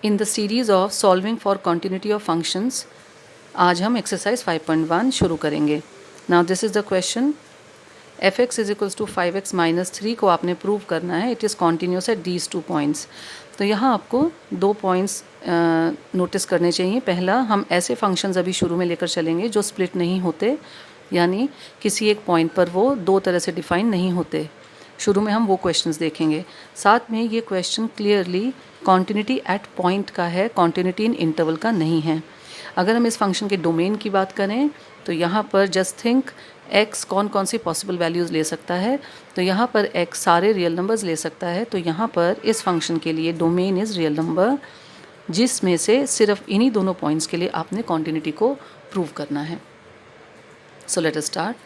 In the series of solving for continuity of functions आज हम exercise 5.1 शुरू करेंगे. Now this is the question. F x is equals to 5x minus 3 को आपने prove करना है. It is continuous at these 2 points. तो यहाँ आपको 2 पॉइंट्स नोटिस करने चाहिए. पहला, हम ऐसे फंक्शंस अभी शुरू में लेकर चलेंगे जो स्प्लिट नहीं होते, यानी किसी एक पॉइंट पर वो दो तरह से डिफाइन नहीं होते. शुरू में हम वो क्वेश्चंस देखेंगे. साथ में ये question clearly continuity at point का है, कॉन्टिन्यूटी इन इंटरवल का नहीं है. अगर हम इस फंक्शन के डोमेन की बात करें तो यहाँ पर जस्ट थिंक x कौन कौन सी पॉसिबल वैल्यूज़ ले सकता है. तो यहाँ पर x सारे रियल नंबर्स ले सकता है. तो यहाँ पर इस फंक्शन के लिए डोमेन इज़ रियल नंबर, जिसमें से सिर्फ इन्हीं दोनों पॉइंट्स के लिए आपने कॉन्टिन्यूटी को प्रूव करना है. सो let us start.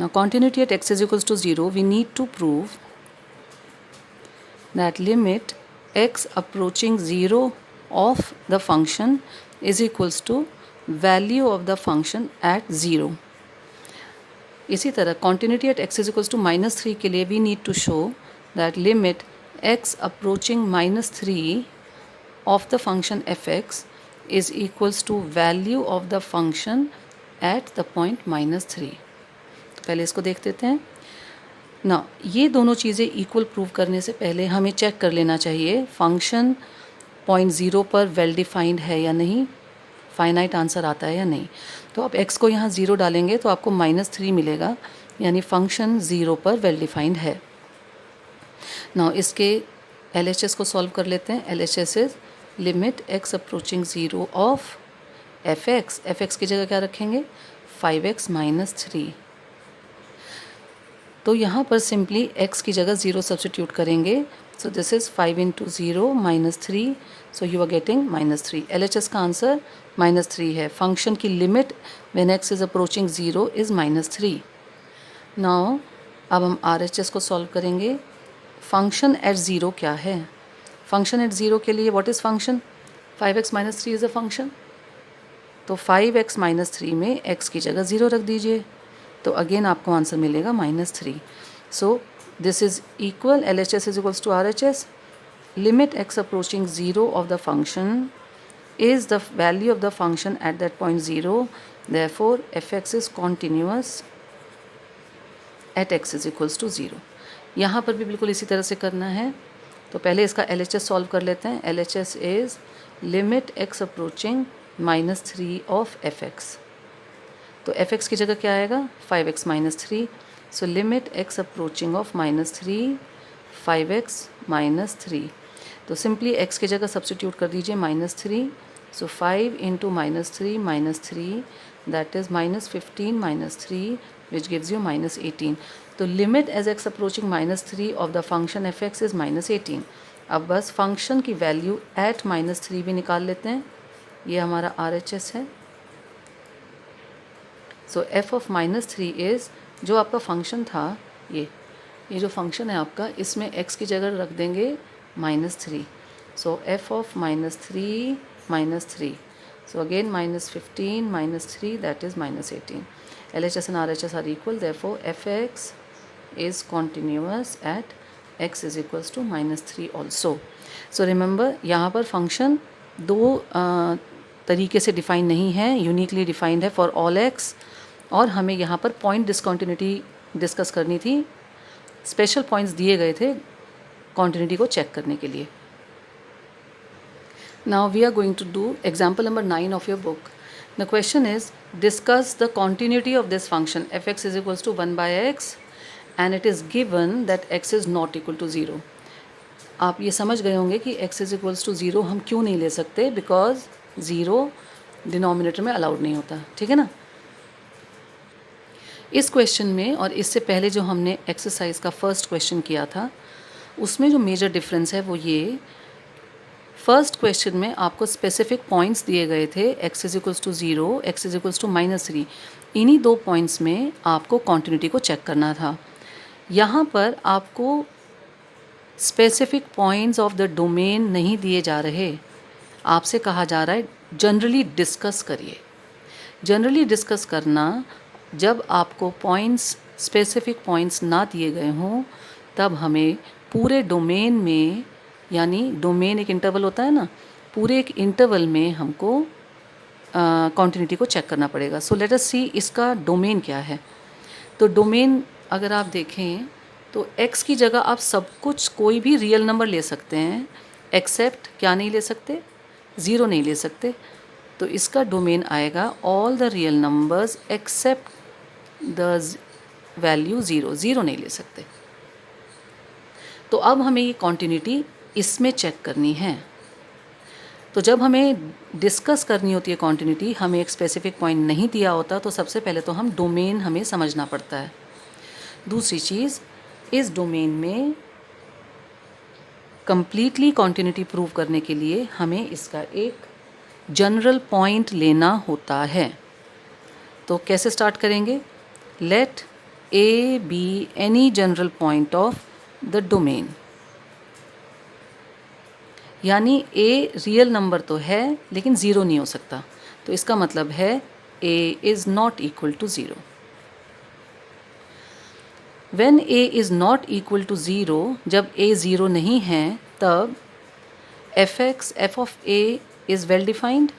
Now continuity at x is equals to 0, we need to prove that limit x approaching 0 of the function is equals to value of the function at 0. इसी तरह continuity at x is equals to minus 3 के लिए we need to show that limit x approaching minus 3 of the function fx is equals to value of the function at the point minus 3. पहले इसको देख लेते हैं ना. ये दोनों चीज़ें इक्वल प्रूव करने से पहले हमें चेक कर लेना चाहिए फंक्शन पॉइंट 0 पर वेल डिफाइंड है या नहीं, फाइनाइट आंसर आता है या नहीं. तो आप x को यहाँ 0 डालेंगे तो आपको -3 मिलेगा, यानी फंक्शन 0 पर वेल डिफाइंड है. ना इसके LHS को सॉल्व कर लेते हैं. LHS is limit x approaching 0 of fx की जगह क्या रखेंगे, 5x माइनस 3. तो यहाँ पर सिंपली x की जगह 0 सब्सटीट्यूट करेंगे. So this is 5 into 0 minus 3. So you are getting -3. LHS का आंसर -3 है. फंक्शन की limit when x is approaching 0 is -3. Now अब हम RHS को सॉल्व करेंगे. फंक्शन एट 0 क्या है? फंक्शन एट 0 के लिए what is function? 5x minus 3 is a function. तो 5x माइनस 3 में x की जगह 0 रख दीजिए. तो अगेन आपको आंसर मिलेगा -3. So this is equal, LHS is equals to RHS. Limit x approaching 0 of the function is the value of the function at that point 0. Therefore fx is continuous at x is equals to 0. यहाँ पर भी बिल्कुल इसी तरह से करना है. तो पहले इसका LHS सॉल्व कर लेते हैं. LHS is limit x approaching -3 of fx. तो fx की जगह क्या आएगा, 5x minus 3. So limit x approaching of -3 5x minus 3. तो सिंपली x की जगह सब्सटीट्यूट कर दीजिए -3. So 5 into -3 -3 that is -15 -3 which gives you -18. तो limit as x approaching -3 of the function fx is -18. अब बस फंक्शन की वैल्यू एट -3 भी निकाल लेते हैं. ये हमारा RHS है. सो f ऑफ -3 इज़ जो आपका फंक्शन था, ये जो फंक्शन है आपका, इसमें x की जगह रख देंगे -3. So f of -3 so again -15 -3 that is -18. LHS and RHS are equal, therefore fx is continuous at x is equals to -3 also. So remember, यहाँ पर फंक्शन दो तरीके से डिफाइन नहीं है, यूनिकली डिफाइंड है फॉर ऑल x. और हमें यहाँ पर पॉइंट डिसकॉन्टिन्यूटी डिस्कस करनी थी. स्पेशल पॉइंट्स दिए गए थे कॉन्टिन्यूटी को चेक करने के लिए. Now we are going to do example number 9 of your book. The question is discuss the continuity of this function fx is equals to 1/x and it is given that x is not equal to 0. आप ये समझ गए होंगे कि x is equals to 0 हम क्यों नहीं ले सकते, बिकॉज 0 डिनोमिनेटर में अलाउड नहीं होता. ठीक है ना. इस क्वेश्चन में और इससे पहले जो हमने एक्सरसाइज का फर्स्ट क्वेश्चन किया था, उसमें जो मेजर डिफरेंस है वो ये, फर्स्ट क्वेश्चन में आपको स्पेसिफिक पॉइंट्स दिए गए थे, x is equals to 0, x is equals to -3. इन्हीं दो पॉइंट्स में आपको कॉन्टिन्यूटी को चेक करना था. यहाँ पर आपको specific points of the domain नहीं दिए जा रहे. आपसे कहा जा रहा है जनरली डिस्कस करिए. जनरली डिस्कस करना, जब आपको पॉइंट्स, स्पेसिफिक पॉइंट्स ना दिए गए हों, तब हमें पूरे डोमेन में, यानी डोमेन एक इंटरवल होता है ना, पूरे एक इंटरवल में हमको कॉन्टिन्यूटी को चेक करना पड़ेगा। सो लेट अस सी इसका डोमेन क्या है। तो डोमेन अगर आप देखें तो x की जगह आप सब कुछ कोई भी रियल नंबर ले सकते हैं, एक्सेप्ट क्या नहीं ले सकते, ज़ीरो नहीं ले सकते। तो इसका डोमेन आएगा all the real numbers accept the value zero, zero नहीं ले सकते। तो अब हमें ये कॉन्टिन्यूटी इसमें चेक करनी है। तो जब हमें डिस्कस करनी होती है कॉन्टिन्यूटी, हमें एक स्पेसिफिक पॉइंट नहीं दिया होता, तो सबसे पहले तो हम डोमेन हमें समझना पड़ता है। दूसरी चीज़, इस डोमेन में कंप्लीटली कॉन्टिन्यूटी प्रूव करने के लिए हमें इसका एक जनरल पॉइंट लेना होता है। तो कैसे स्टार्ट करेंगे? Let a be any general point of the domain, यानी ए रियल नंबर तो है लेकिन ज़ीरो नहीं हो सकता। तो इसका मतलब है a is not equal to zero. When a is not equal to zero, जब ए ज़ीरो नहीं है, तब f of a is well defined.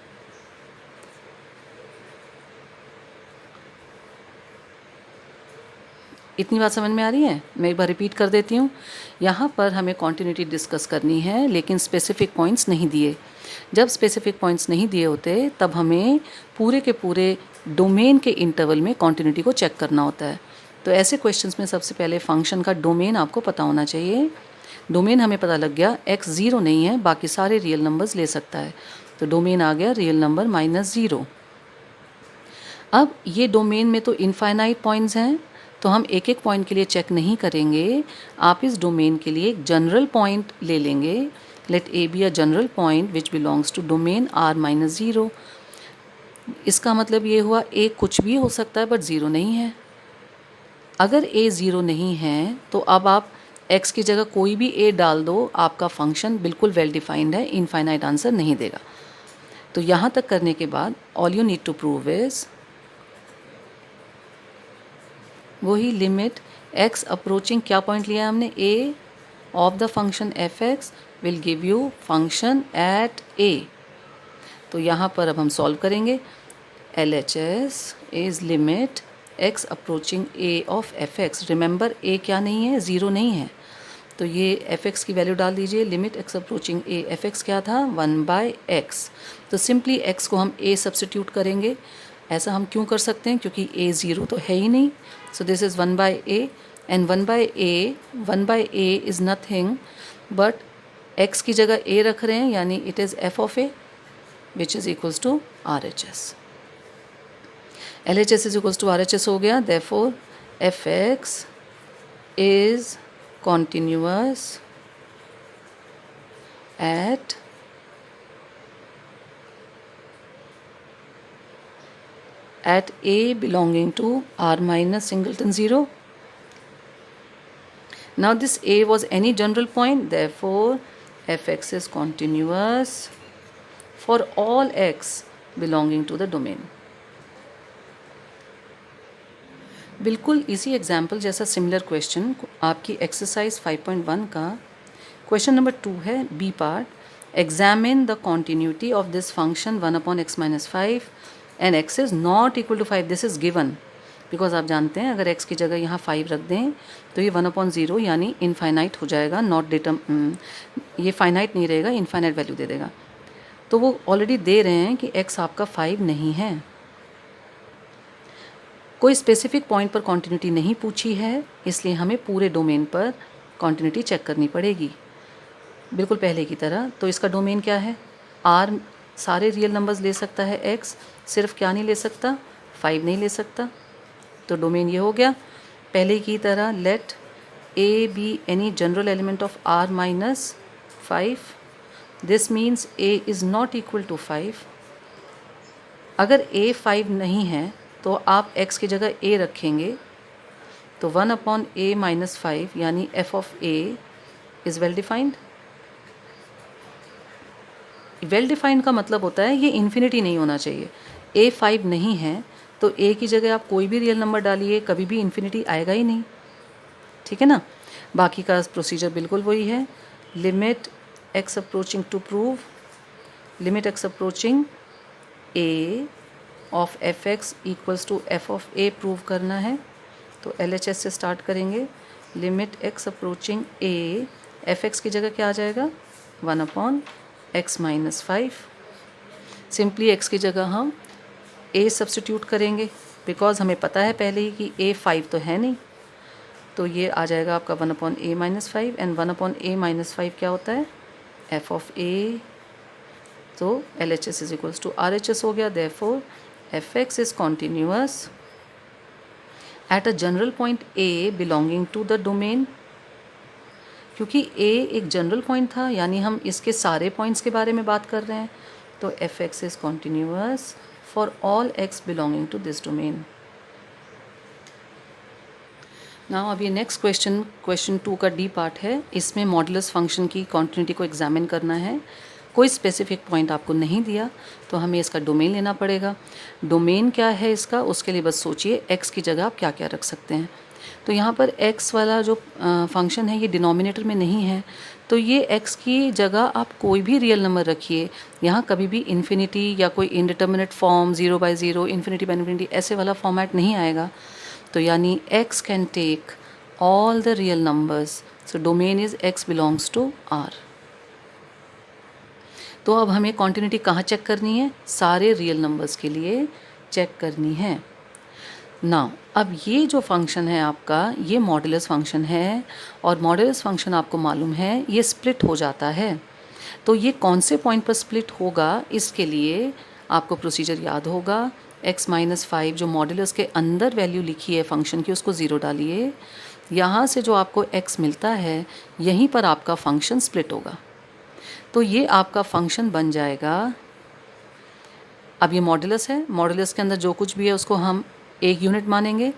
इतनी बात समझ में आ रही है? मैं एक बार रिपीट कर देती हूँ। यहाँ पर हमें कॉन्टिन्यूटी डिस्कस करनी है लेकिन स्पेसिफिक पॉइंट्स नहीं दिए। जब स्पेसिफिक पॉइंट्स नहीं दिए होते तब हमें पूरे के पूरे डोमेन के इंटरवल में कॉन्टिन्यूटी को चेक करना होता है। तो ऐसे क्वेश्चंस में सबसे पहले फंक्शन का डोमेन आपको पता होना चाहिए। डोमेन हमें पता लग गया, x ज़ीरो नहीं है, बाकी सारे रियल नंबर्स ले सकता है। तो डोमेन आ गया रियल नंबर -0। अब ये डोमेन में तो इनफाइनाइट पॉइंट्स हैं, तो हम एक एक पॉइंट के लिए चेक नहीं करेंगे। आप इस डोमेन के लिए एक जनरल पॉइंट ले लेंगे। Let a be a general point which belongs to domain r-0। इसका मतलब ये हुआ ए कुछ भी हो सकता है बट ज़ीरो नहीं है। अगर ए ज़ीरो नहीं है तो अब आप x की जगह कोई भी ए डाल दो, आपका फंक्शन बिल्कुल वेल डिफाइंड है, इनफाइनाइट आंसर नहीं देगा। तो यहाँ तक करने के बाद all you need to prove is वही लिमिट x अप्रोचिंग, क्या पॉइंट लिया हमने, a of the function f x will give you function at a। तो यहाँ पर अब हम सॉल्व करेंगे। LHS is limit x approaching a of f x. Remember a क्या नहीं है, ज़ीरो नहीं है। तो ये एफ एक्स की वैल्यू डाल दीजिए। Limit x approaching a, f x क्या था, 1/x। तो सिंपली x को हम a सब्सटीट्यूट करेंगे। ऐसा हम क्यों कर सकते हैं? क्योंकि a ज़ीरो तो है ही नहीं। So this is 1/a and 1/a is nothing but x की जगह a रख रहे हैं, यानी it is f of a which is equals to RHS। LHS is equals to RHS हो गया। Therefore fx is continuous at a belonging to r minus singleton 0. Now this a was any general point, therefore fx is continuous for all x belonging to the domain. बिल्कुल इसी example जैसा similar question आपकी exercise 5.1 का question number 2 है, b part. Examine the continuity of this function 1/x-5 and x is not equal to 5। This is given because आप जानते हैं अगर x की जगह यहाँ 5 रख दें तो ये 1/0 यानी इनफाइनाइट हो जाएगा। नॉट ये फाइनाइट नहीं रहेगा, इनफाइनाइट वैल्यू दे देगा। तो वो ऑलरेडी दे रहे हैं कि x आपका 5 नहीं है। कोई स्पेसिफिक पॉइंट पर कॉन्टिन्यूटी नहीं पूछी है, इसलिए हमें पूरे डोमेन पर कॉन्टिन्यूटी चेक करनी पड़ेगी बिल्कुल पहले की तरह। तो इसका डोमेन क्या है, r सारे रियल नंबर्स ले सकता है, x सिर्फ क्या नहीं ले सकता, 5 नहीं ले सकता। तो डोमेन ये हो गया पहले की तरह। Let a be any general element of r-5। This means a is not equal to 5। अगर a 5 नहीं है तो आप x की जगह a रखेंगे, तो 1/a-5 यानी f of a is well defined. Well defined का मतलब होता है ये इन्फिनिटी नहीं होना चाहिए। a 5 नहीं है तो a की जगह आप कोई भी रियल नंबर डालिए, कभी भी इन्फिनिटी आएगा ही नहीं, ठीक है ना। बाकी का प्रोसीजर बिल्कुल वही है। Limit x approaching to prove, limit x approaching a of f x equals to f of a prove करना है। तो LHS से स्टार्ट करेंगे। Limit x approaching a, f x की जगह क्या आ जाएगा 1/x-5। सिंपली x की जगह हम a सब्स्टिट्यूट करेंगे, बिकॉज हमें पता है पहले ही कि a 5 तो है नहीं, तो ये आ जाएगा आपका 1/a-5 एंड 1/a-5 क्या होता है f ऑफ a। तो LHS is equals to RHS हो गया। Therefore fx is continuous at a general point a belonging to the domain. क्योंकि a एक जनरल पॉइंट था, यानी हम इसके सारे पॉइंट्स के बारे में बात कर रहे हैं, तो fx is continuous for all x belonging to this domain. Now अब ये नेक्स्ट क्वेश्चन 2 का डी पार्ट है। इसमें मॉडुलस फंक्शन की कॉन्टिन्यूटी को एग्जामिन करना है। कोई स्पेसिफिक पॉइंट आपको नहीं दिया, तो हमें इसका डोमेन लेना पड़ेगा। डोमेन क्या है इसका, उसके लिए बस सोचिए x की जगह आप क्या क्या रख सकते हैं। तो यहाँ पर x वाला जो फंक्शन है ये डिनोमिनेटर में नहीं है, तो ये x की जगह आप कोई भी रियल नंबर रखिए। यहाँ कभी भी इन्फिनिटी या कोई इनडिटर्मिनेट फॉर्म 0/0, इन्फिनिटी ऐसे वाला फॉर्मेट नहीं आएगा। तो यानी x can take all the real numbers, so domain is x belongs to R। तो अब हमें कॉन्टिन्यूटी कहाँ चेक करनी है, सारे रियल नंबर्स के लिए चेक करनी है। नाउ अब ये जो फंक्शन है आपका, ये मॉडुलस फंक्शन है, और मॉडुलस फंक्शन आपको मालूम है ये स्प्लिट हो जाता है। तो ये कौन से पॉइंट पर स्प्लिट होगा, इसके लिए आपको प्रोसीजर याद होगा। x-5 जो मॉडुलस के अंदर वैल्यू लिखी है फंक्शन की, उसको 0 डालिए। यहाँ से जो आपको x मिलता है, यहीं पर आपका फंक्शन स्प्लिट होगा। तो ये आपका फंक्शन बन जाएगा। अब ये मॉडुलस है, मॉडुलस के अंदर जो कुछ भी है उसको हम एक यूनिट मानेंगे।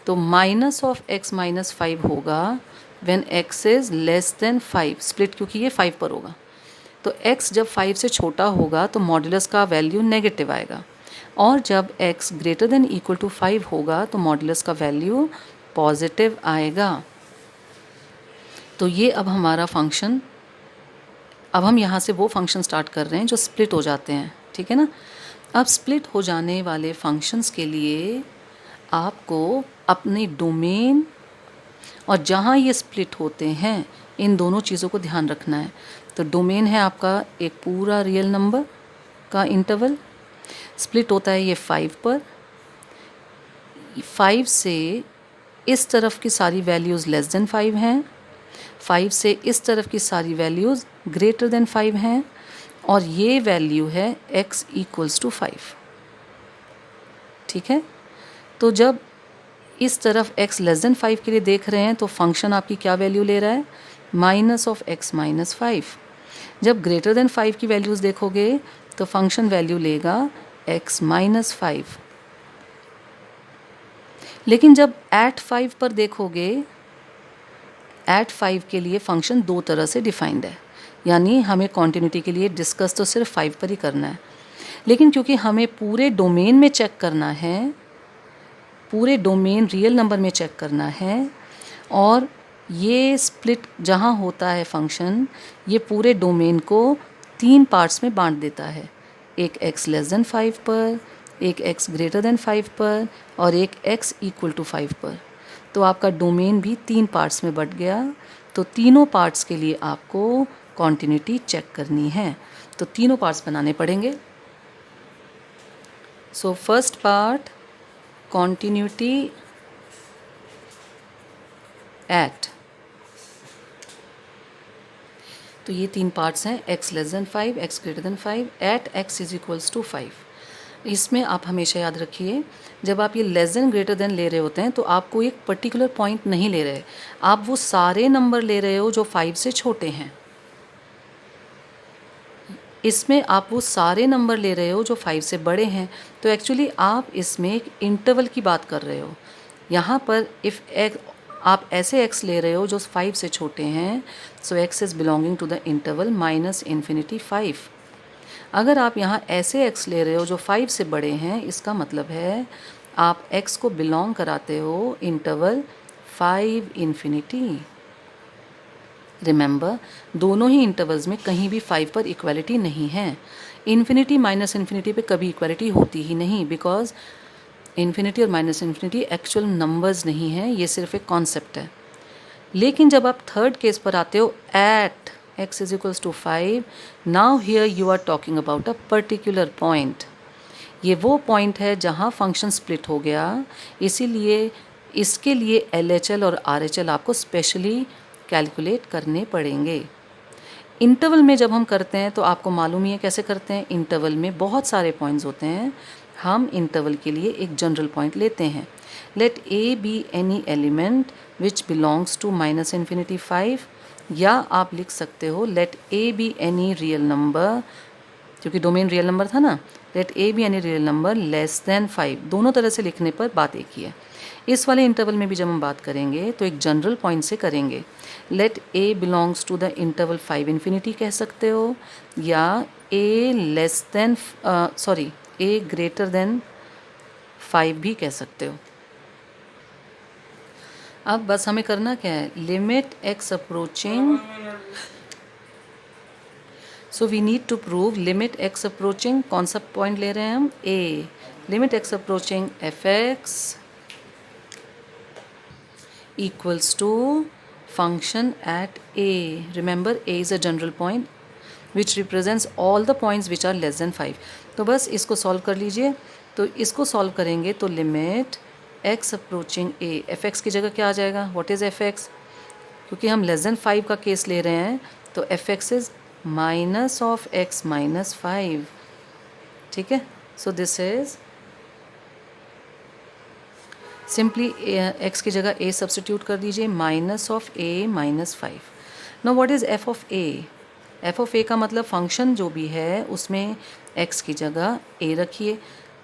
तो -(x-5) होगा when x is less than 5, split क्योंकि ये 5 पर होगा। तो x जब 5 से छोटा होगा तो मॉडुलस का वैल्यू नेगेटिव आएगा, और जब x greater than equal to 5 होगा तो मॉडुलस का वैल्यू पॉजिटिव आएगा। तो ये अब हमारा फंक्शन, अब हम यहाँ से वो फंक्शन स्टार्ट कर रहे हैं जो स्प्लिट हो जाते हैं, ठीक है ना। अब स्प्लिट हो जाने वाले फंक्शंस के लिए आपको अपनी डोमेन और जहाँ ये स्प्लिट होते हैं इन दोनों चीज़ों को ध्यान रखना है। तो डोमेन है आपका एक पूरा रियल नंबर का इंटरवल, स्प्लिट होता है ये 5 पर। 5 से इस तरफ की सारी वैल्यूज़ लेस देन 5 हैं, 5 से इस तरफ की सारी वैल्यूज़ ग्रेटर देन 5 हैं, और ये वैल्यू है x इक्वल्स टू 5, ठीक है। तो जब इस तरफ x लेस देन 5 के लिए देख रहे हैं तो फंक्शन आपकी क्या वैल्यू ले रहा है, -(x-5). जब ग्रेटर देन 5 की वैल्यूज़ देखोगे तो फंक्शन वैल्यू लेगा x-5। लेकिन जब एट 5 पर देखोगे, एट 5 के लिए फंक्शन दो तरह से डिफाइंड है, यानी हमें कॉन्टिन्यूटी के लिए डिस्कस तो सिर्फ 5 पर ही करना है। लेकिन क्योंकि हमें पूरे डोमेन में चेक करना है, पूरे डोमेन रियल नंबर में चेक करना है, और ये स्प्लिट जहाँ होता है फंक्शन, ये पूरे डोमेन को 3 पार्ट्स में बांट देता है। एक x लेस देन 5 पर, एक x ग्रेटर देन 5 पर, और एक x इक्वल टू 5 पर। तो आपका डोमेन भी 3 पार्ट्स में बट गया। तो तीनों पार्ट्स के लिए आपको कॉन्टिन्यूटी चेक करनी है, तो तीनों पार्ट्स बनाने पड़ेंगे। So first part, continuity at, तो ये 3 पार्ट्स हैं, x less than 5, x greater than 5, at x is equals to 5। इसमें आप हमेशा याद रखिए, जब आप ये लेस देन ग्रेटर देन ले रहे होते हैं तो आपको एक पर्टिकुलर पॉइंट नहीं ले रहे, आप वो सारे नंबर ले रहे हो जो 5 से छोटे हैं। इसमें आप वो सारे नंबर ले रहे हो जो 5 से बड़े हैं। तो एक्चुअली आप इसमें एक इंटरवल की बात कर रहे हो। यहाँ पर इफ़ आप ऐसे x ले रहे हो जो 5 से छोटे हैं, so x is belonging to the interval -∞5। अगर आप यहाँ ऐसे x ले रहे हो जो 5 से बड़े हैं, इसका मतलब है आप x को बिलोंग कराते हो इंटरवल 5 ∞। रिमेंबर, दोनों ही इंटरवल्स में कहीं भी 5 पर इक्वालिटी नहीं है। इन्फिनिटी माइनस इन्फिनिटी पे कभी इक्वालिटी होती ही नहीं, बिकॉज इन्फिनिटी और माइनस इन्फिनिटी एक्चुअल नंबर्स नहीं है, ये सिर्फ एक कॉन्सेप्ट है। लेकिन जब आप थर्ड केस पर आते हो, at x is equals to 5, now here you are talking about a particular point. ये वो पॉइंट है जहाँ फंक्शन स्प्लिट हो गया, इसीलिए इसके लिए LHL और RHL आपको स्पेशली कैलकुलेट करने पड़ेंगे। इंटरवल में जब हम करते हैं तो आपको मालूम ही है कैसे करते हैं। इंटरवल में बहुत सारे पॉइंट्स होते हैं, हम इंटरवल के लिए एक जनरल पॉइंट लेते हैं। Let a be any element which belongs to minus infinity 5, या आप लिख सकते हो let a be any real number, क्योंकि डोमेन रियल नंबर था ना। Let a be any real number less than 5, दोनों तरह से लिखने पर बात एक ही है। इस वाले इंटरवल में भी जब हम बात करेंगे तो एक जनरल पॉइंट से करेंगे। Let a belongs to the interval 5 infinity कह सकते हो, या a less than sorry a greater than 5 भी कह सकते हो। अब बस हमें करना क्या है, limit x approaching, so we need to prove limit x approaching, कौन सा पॉइंट ले रहे हैं हम, a. Limit x approaching f x equals to function at a. Remember, a is a general point which represents all the points which are less than 5. तो बस इसको solve कर लीजिए। तो इसको सॉल्व करेंगे तो limit x approaching a, f x की जगह क्या आ जाएगा, व्हाट इज़ एफ एक्स, क्योंकि हम लेस देन 5 का केस ले रहे हैं तो f x is minus of x minus 5। ठीक है, सो दिस इज़ सिंपली x की जगह a सब्सटीट्यूट कर दीजिए, minus of a minus 5। Now what is f of a, f of a का मतलब फंक्शन जो भी है उसमें x की जगह a रखिए।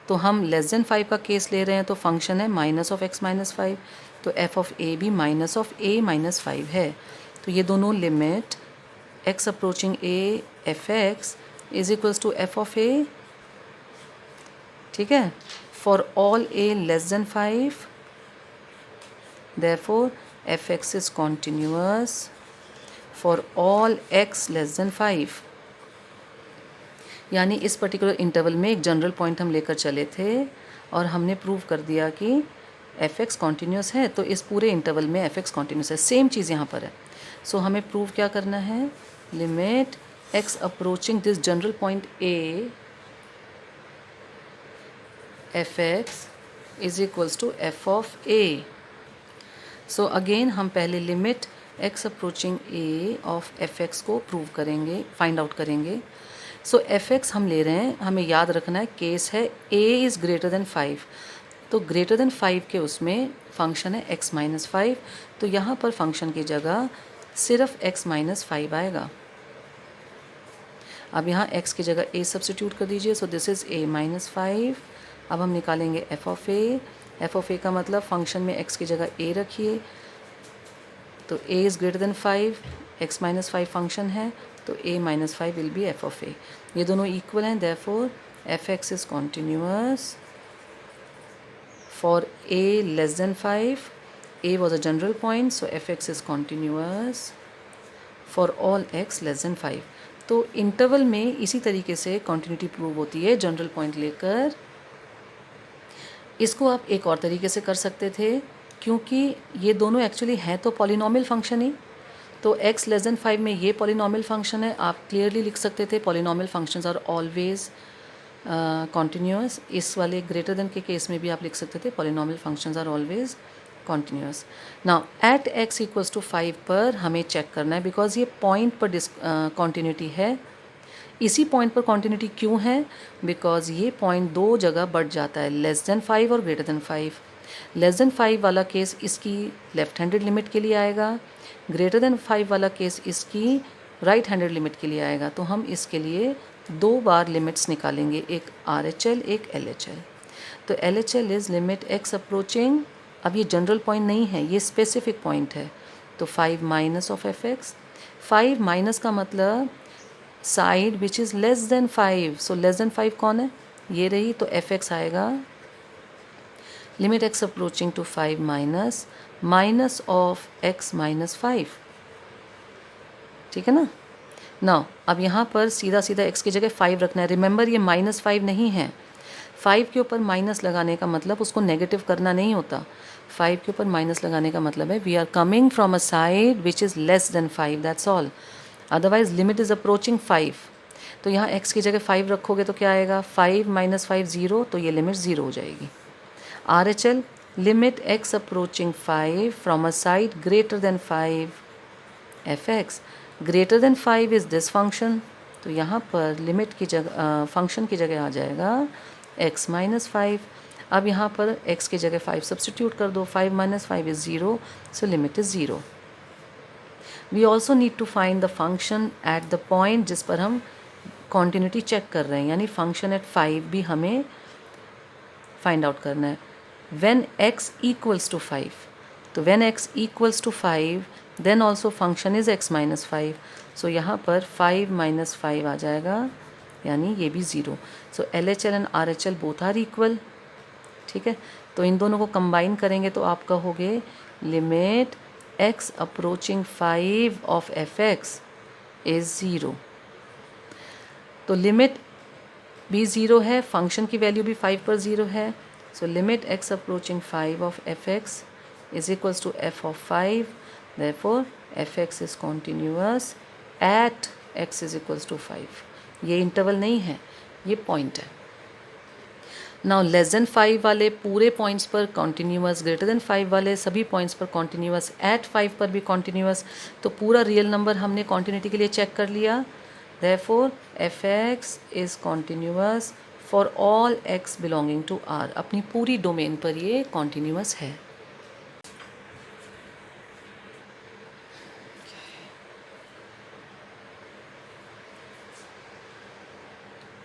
तो हम लेस देन 5 का केस ले रहे हैं तो फंक्शन है माइनस ऑफ x माइनस 5, तो f ऑफ a भी माइनस ऑफ a माइनस 5 है। तो ये दोनों limit x approaching a f x is equals to f of a, ठीक है, for all a less than 5, therefore fx is continuous for all x less than 5। यानी इस particular interval में एक जनरल पॉइंट हम लेकर चले थे और हमने प्रूव कर दिया कि fx कॉन्टीन्यूस है, तो इस पूरे इंटरवल में fx कॉन्टीन्यूस है। सेम चीज़ यहाँ पर है। सो हमें प्रूव क्या करना है, limit x approaching this general point a fx is equals to f of a। So again हम पहले limit x approaching a of f x को प्रूव करेंगे, फाइंड आउट करेंगे। सो एफ एक्स हम ले रहे हैं, हमें याद रखना है केस है a इज़ ग्रेटर देन 5, तो ग्रेटर देन 5 के उसमें फंक्शन है x माइनस 5, तो यहाँ पर फंक्शन की जगह सिर्फ x माइनस 5 आएगा। अब यहाँ x की जगह a सब्सटीट्यूट कर दीजिए, so this is a minus 5। अब हम निकालेंगे f of a, f of a का मतलब फंक्शन में x की जगह a रखिए, तो a is greater than 5, x minus 5 function है, तो a minus 5 will be F of a। ये दोनों इक्वल हैं, therefore F x is continuous for a less than 5, a was a general point, so F x is continuous for all x less than 5। तो interval में इसी तरीके से continuity prove होती है जनरल पॉइंट लेकर। इसको आप एक और तरीके से कर सकते थे, क्योंकि ये दोनों एक्चुअली हैं तो पॉलिनॉमियल फंक्शन ही, तो x लेस देन 5 में ये पॉलिनॉमियल फंक्शन है, आप क्लियरली लिख सकते थे polynomial functions are always continuous. इस वाले ग्रेटर देन के केस में भी आप लिख सकते थे polynomial functions are always continuous. Now at x equals to 5 पर हमें चेक करना है, बिकॉज ये पॉइंट पर कॉन्टीन्यूटी है। इसी पॉइंट पर कॉन्टीन्यूटी क्यों है, बिकॉज ये पॉइंट दो जगह बढ़ जाता है, लेस देन 5 और ग्रेटर देन 5। लेस देन 5 वाला केस इसकी लेफ्ट हैंडेड लिमिट के लिए आएगा, ग्रेटर देन 5 वाला केस इसकी राइट हैंडेड लिमिट के लिए आएगा। तो हम इसके लिए दो बार लिमिट्स निकालेंगे, एक RHL एक LHL। तो LHL is limit x approaching, अब ये जनरल पॉइंट नहीं है, ये स्पेसिफिक पॉइंट है, तो 5 minus of f x. 5 minus का मतलब side which is less than 5, so less than 5 कौन है, ये रही, तो एफ एक्स आएगा limit x approaching to 5 minus of x minus 5। ठीक है ना। नाउ अब यहाँ पर सीधा सीधा x की जगह 5 रखना है। रिमेंबर ये -5 नहीं है, 5 के ऊपर माइनस लगाने का मतलब उसको नेगेटिव करना नहीं होता। 5 के ऊपर माइनस लगाने का मतलब है we are coming from a side which is less than 5, that's all. Otherwise limit is approaching 5। तो यहाँ x की जगह 5 रखोगे तो क्या आएगा, 5 - 5 0, तो ये लिमिट 0 हो जाएगी। RHL limit x approaching 5 from a side greater than 5, fx greater than 5 is this function. तो यहाँ पर लिमिट की जगह फंक्शन की जगह आ जाएगा x - 5। अब यहाँ पर x की जगह 5 सब्सटीट्यूट कर दो, 5 - 5 is 0, so limit is 0। We also need to find the function at the point जिस पर हम कॉन्टिन्यूटी चेक कर रहे हैं, यानी फंक्शन एट 5 भी हमें फाइंड आउट करना है। व्हेन x इक्वल्स टू 5, तो when x equals to 5 then also function is x - 5। सो यहाँ पर 5 - 5 आ जाएगा, यानी ये भी 0। So LHL and RHL both are equal. ठीक है, तो इन दोनों को कंबाइन करेंगे तो आप कहोगे limit x approaching 5 of fx is 0। तो लिमिट भी 0 है, फंक्शन की वैल्यू भी 5 पर 0 है। So limit x approaching 5 of fx is equals to f of 5, therefore fx is continuous at x is equals to 5। ये इंटरवल नहीं है, ये पॉइंट है। नाउ लेस देन 5 वाले पूरे पॉइंट्स पर कॉन्टिन्यूअस, ग्रेटर देन 5 वाले सभी पॉइंट्स पर कॉन्टिन्यूअस, एट 5 पर भी कॉन्टिन्यूअस। तो पूरा रियल नंबर हमने कॉन्टिन्यूटी के लिए चेक कर लिया। Therefore, fx is continuous for all x belonging to R। अपनी पूरी डोमेन पर ये continuous है।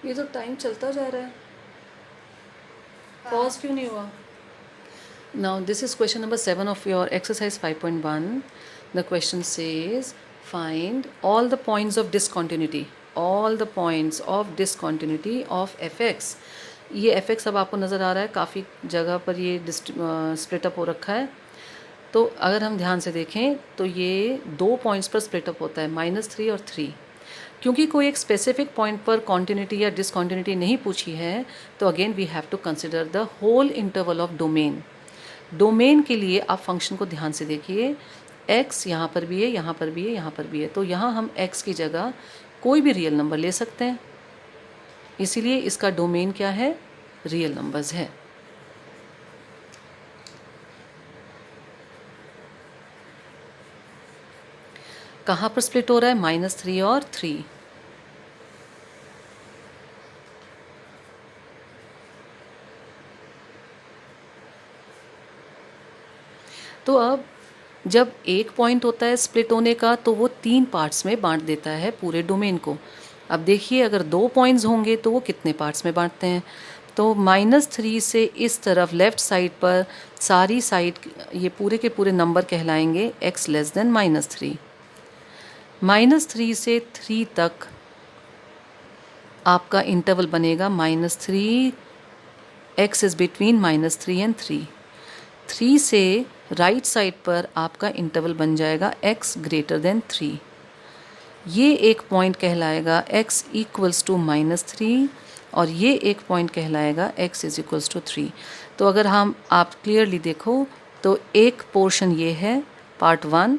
ये तो टाइम चलता जा रहा है, पॉज क्यों नहीं हुआ? Now this is question number 7 of your exercise 5.1. The question says find all the points of discontinuity, all the points of discontinuity of fx। ये fx अब आपको नज़र आ रहा है, काफ़ी जगह पर ये स्प्लिट अप हो रखा है। तो अगर हम ध्यान से देखें तो ये 2 पॉइंट्स पर स्प्लिट अप होता है, -3 और 3। क्योंकि कोई एक स्पेसिफिक पॉइंट पर कॉन्टिन्यूटी या डिसकॉन्टिन्यूटी नहीं पूछी है, तो again we have to consider the whole interval of domain. Domain के लिए आप फंक्शन को ध्यान से देखिए, x यहाँ पर भी है, यहाँ पर भी है, यहाँ पर भी है। तो यहाँ हम x की जगह कोई भी रियल नंबर ले सकते हैं, इसीलिए इसका डोमेन क्या है, रियल नंबर्स है। कहाँ पर स्प्लिट हो रहा है, -3 और 3। तो अब जब एक पॉइंट होता है स्प्लिट होने का तो वो 3 पार्ट्स में बांट देता है पूरे डोमेन को। अब देखिए अगर 2 पॉइंट्स होंगे तो वो कितने पार्ट्स में बांटते हैं। तो -3 से इस तरफ लेफ़्ट साइड पर सारी साइड ये पूरे के पूरे नंबर कहलाएंगे x लेस देन -3। -3 से 3 तक आपका इंटरवल बनेगा -3, x इज़ बिटवीन -3 एंड 3। 3 से राइट साइड पर आपका इंटरवल बन जाएगा x ग्रेटर देन 3। ये एक पॉइंट कहलाएगा x इक्वल्स टू -3 और ये एक पॉइंट कहलाएगा x इज इक्वल्स टू 3। तो अगर हम आप क्लियरली देखो तो एक पोर्शन ये है पार्ट 1,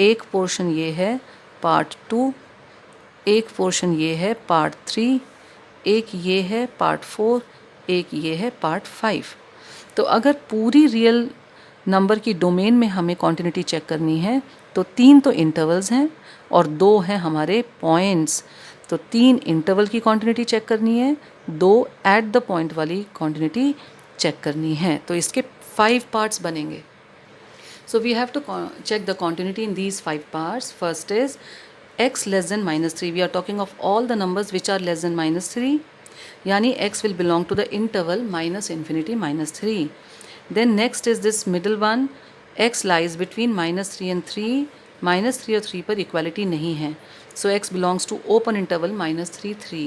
एक पोर्शन ये है पार्ट 2, एक पोर्शन ये है पार्ट 3, एक ये है पार्ट 4, एक ये है पार्ट 5। तो अगर पूरी रियल नंबर की डोमेन में हमें कॉन्टिन्यूटी चेक करनी है तो 3 तो इंटरवल्स हैं और 2 हैं हमारे पॉइंट्स। तो 3 इंटरवल की कॉन्टिन्यूटी चेक करनी है, 2 एट द पॉइंट वाली कॉन्टिन्यूटी चेक करनी है। तो इसके 5 पार्ट्स बनेंगे। So we have to check the continuity in these 5 parts. First is x less than -3। We are talking of all the numbers which are less than -3, यानी x will belong to the interval -∞ -3. Then next is this middle one, x lies between -3 and 3. -3 और 3 पर equality नहीं है, so x belongs to open interval -3 3.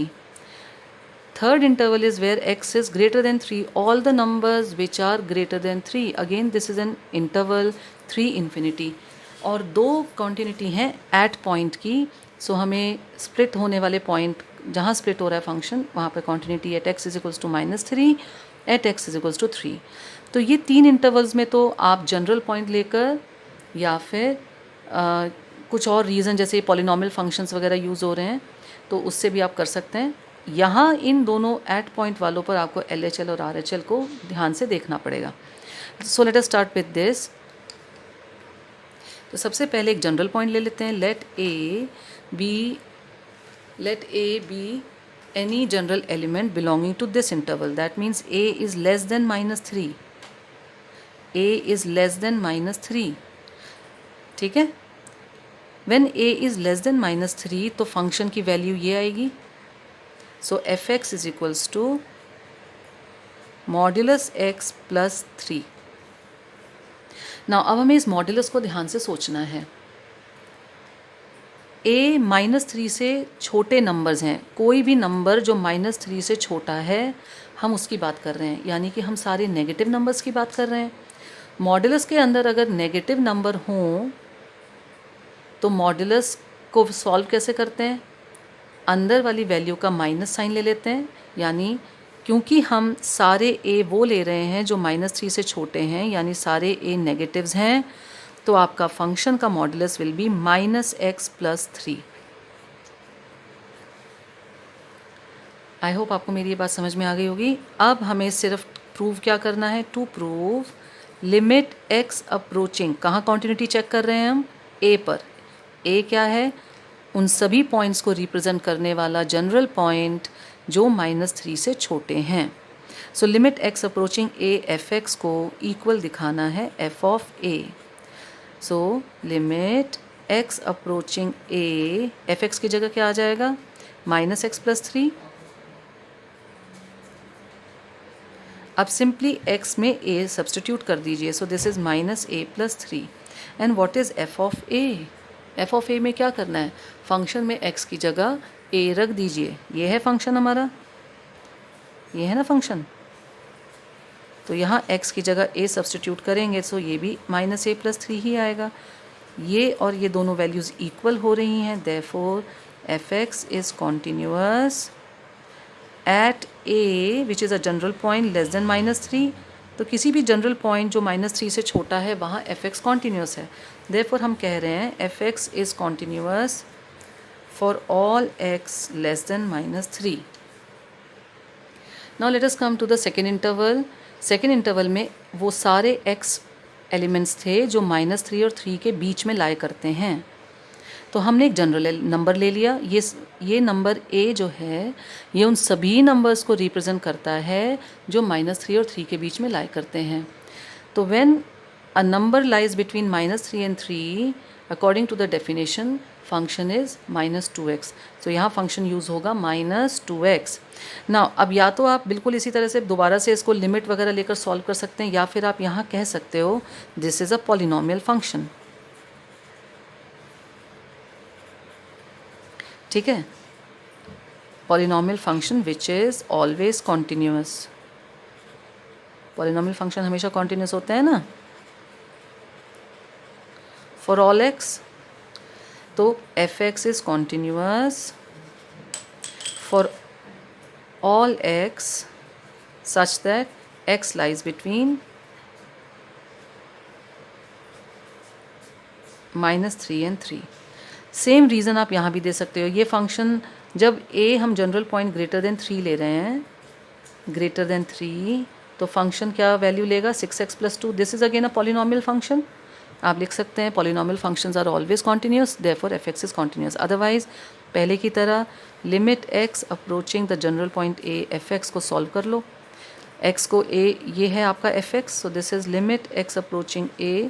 Third interval is where x is greater than 3. All the numbers which are greater than 3. Again this is an interval 3 infinity. और दो continuity हैं eight point की, सो हमें split होने वाले point जहाँ split हो रहा है फंक्शन वहाँ पे continuity at x is equals to -3 at x is equals to 3। तो ये 3 इंटरवल्स में तो आप जनरल पॉइंट लेकर या फिर कुछ और रीज़न जैसे पॉलिनॉमियल फंक्शंस वगैरह यूज़ हो रहे हैं तो उससे भी आप कर सकते हैं। यहाँ इन दोनों एट पॉइंट वालों पर आपको LHL और RHL को ध्यान से देखना पड़ेगा। So let us start with this. तो सबसे पहले एक जनरल पॉइंट ले लेते हैं। Let a be any general element belonging to this interval, that means a is less than -3, a is less than -3, ठीक है। When a is less than -3 तो फंक्शन की वैल्यू ये आएगी। So f(x) is equals to modulus x plus 3। Now अब हमें इस modulus को ध्यान से सोचना है। a -3 से छोटे नंबर्स हैं, कोई भी नंबर जो -3 से छोटा है हम उसकी बात कर रहे हैं, यानी कि हम सारे नेगेटिव नंबर्स की बात कर रहे हैं। मॉड्यूलस के अंदर अगर नेगेटिव नंबर हों तो मॉड्यूलस को सॉल्व कैसे करते हैं, अंदर वाली वैल्यू का माइनस साइन ले लेते हैं, यानी क्योंकि हम सारे a वो ले रहे हैं जो -3 से छोटे हैं, यानी सारे a नेगेटिव्स हैं, तो आपका फंक्शन का modulus will be -x plus 3। I hope आपको मेरी ये बात समझ में आ गई होगी। अब हमें सिर्फ प्रूव क्या करना है, to prove limit x approaching, कहाँ कॉन्टिन्यूटी चेक कर रहे हैं हम, a पर। a क्या है, उन सभी पॉइंट्स को रिप्रेजेंट करने वाला जनरल पॉइंट जो -3 से छोटे हैं। सो limit x approaching a f(x) को इक्वल दिखाना है f of a। So limit x approaching a, f(x) की जगह क्या आ जाएगा, -x प्लस 3। अब सिंपली x में a सब्सटीट्यूट कर दीजिए। So this is -a plus 3। And what is f of a, f of a में क्या करना है, फंक्शन में x की जगह a रख दीजिए। ये है फंक्शन हमारा, ये है ना फंक्शन, तो यहाँ x की जगह a सब्सटीट्यूट करेंगे, सो ये भी -a प्लस 3 ही आएगा। ये और ये दोनों वैल्यूज़ इक्वल हो रही हैं, therefore f(x) is continuous at a which is a general point less than -3। तो किसी भी जनरल पॉइंट जो -3 से छोटा है वहाँ f(x) कॉन्टिन्यूअस है। देयरफॉर हम कह रहे हैं f(x) is continuous for all x less than -3। Now let us come to the second interval. Second interval में वो सारे x एलिमेंट्स थे जो -3 और 3 के बीच में लाए करते हैं। तो हमने एक जनरल नंबर ले लिया। ये नंबर a जो है ये उन सभी नंबर्स को रिप्रेजेंट करता है जो -3 और 3 के बीच में लाए करते हैं। तो when a number lies between -3 and 3 according to the definition function is -2x। तो यहाँ फंक्शन यूज़ होगा -2x। ना अब या तो आप बिल्कुल इसी तरह से दोबारा से इसको लिमिट वगैरह लेकर सॉल्व कर सकते हैं, या फिर आप यहाँ कह सकते हो this is a polynomial function, ठीक है। Polynomial function which is always continuous. Polynomial function हमेशा कॉन्टिन्यूअस होते हैं ना, फॉर ऑल x। तो f(x) is continuous for all x such that x lies between -3 and 3। Same reason आप यहाँ भी दे सकते हो। ये फंक्शन जब a हम जनरल पॉइंट ग्रेटर देन 3 ले रहे हैं, ग्रेटर देन 3, तो फंक्शन क्या वैल्यू लेगा, 6x plus 2। This is again a polynomial function. आप लिख सकते हैं polynomial functions are always continuous, therefore f(x) is continuous. Otherwise पहले की तरह limit x approaching the general point a f(x) को सॉल्व कर लो। x को a, ये है आपका f(x), so this is limit x approaching a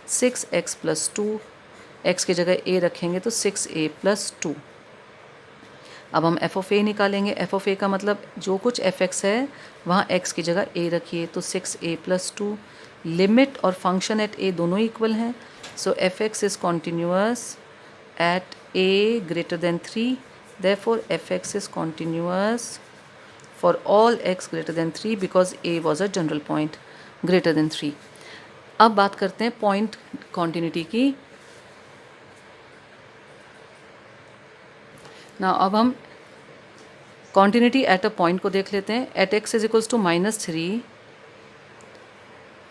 6x plus 2। x की जगह a रखेंगे तो 6a प्लस 2। अब हम f ऑफ a निकालेंगे। f ऑफ a का मतलब जो कुछ f(x) है वहाँ x की जगह a रखिए, तो 6a प्लस 2। लिमिट और फंक्शन एट a दोनों इक्वल हैं, so f(x) is continuous at a greater than 3, therefore f(x) is continuous for all x greater than 3 बिकॉज a was a general point greater than 3। अब बात करते हैं point continuity की। ना अब हम कॉन्टिन्यूटी एट अ पॉइंट को देख लेते हैं. At x is equals to -3.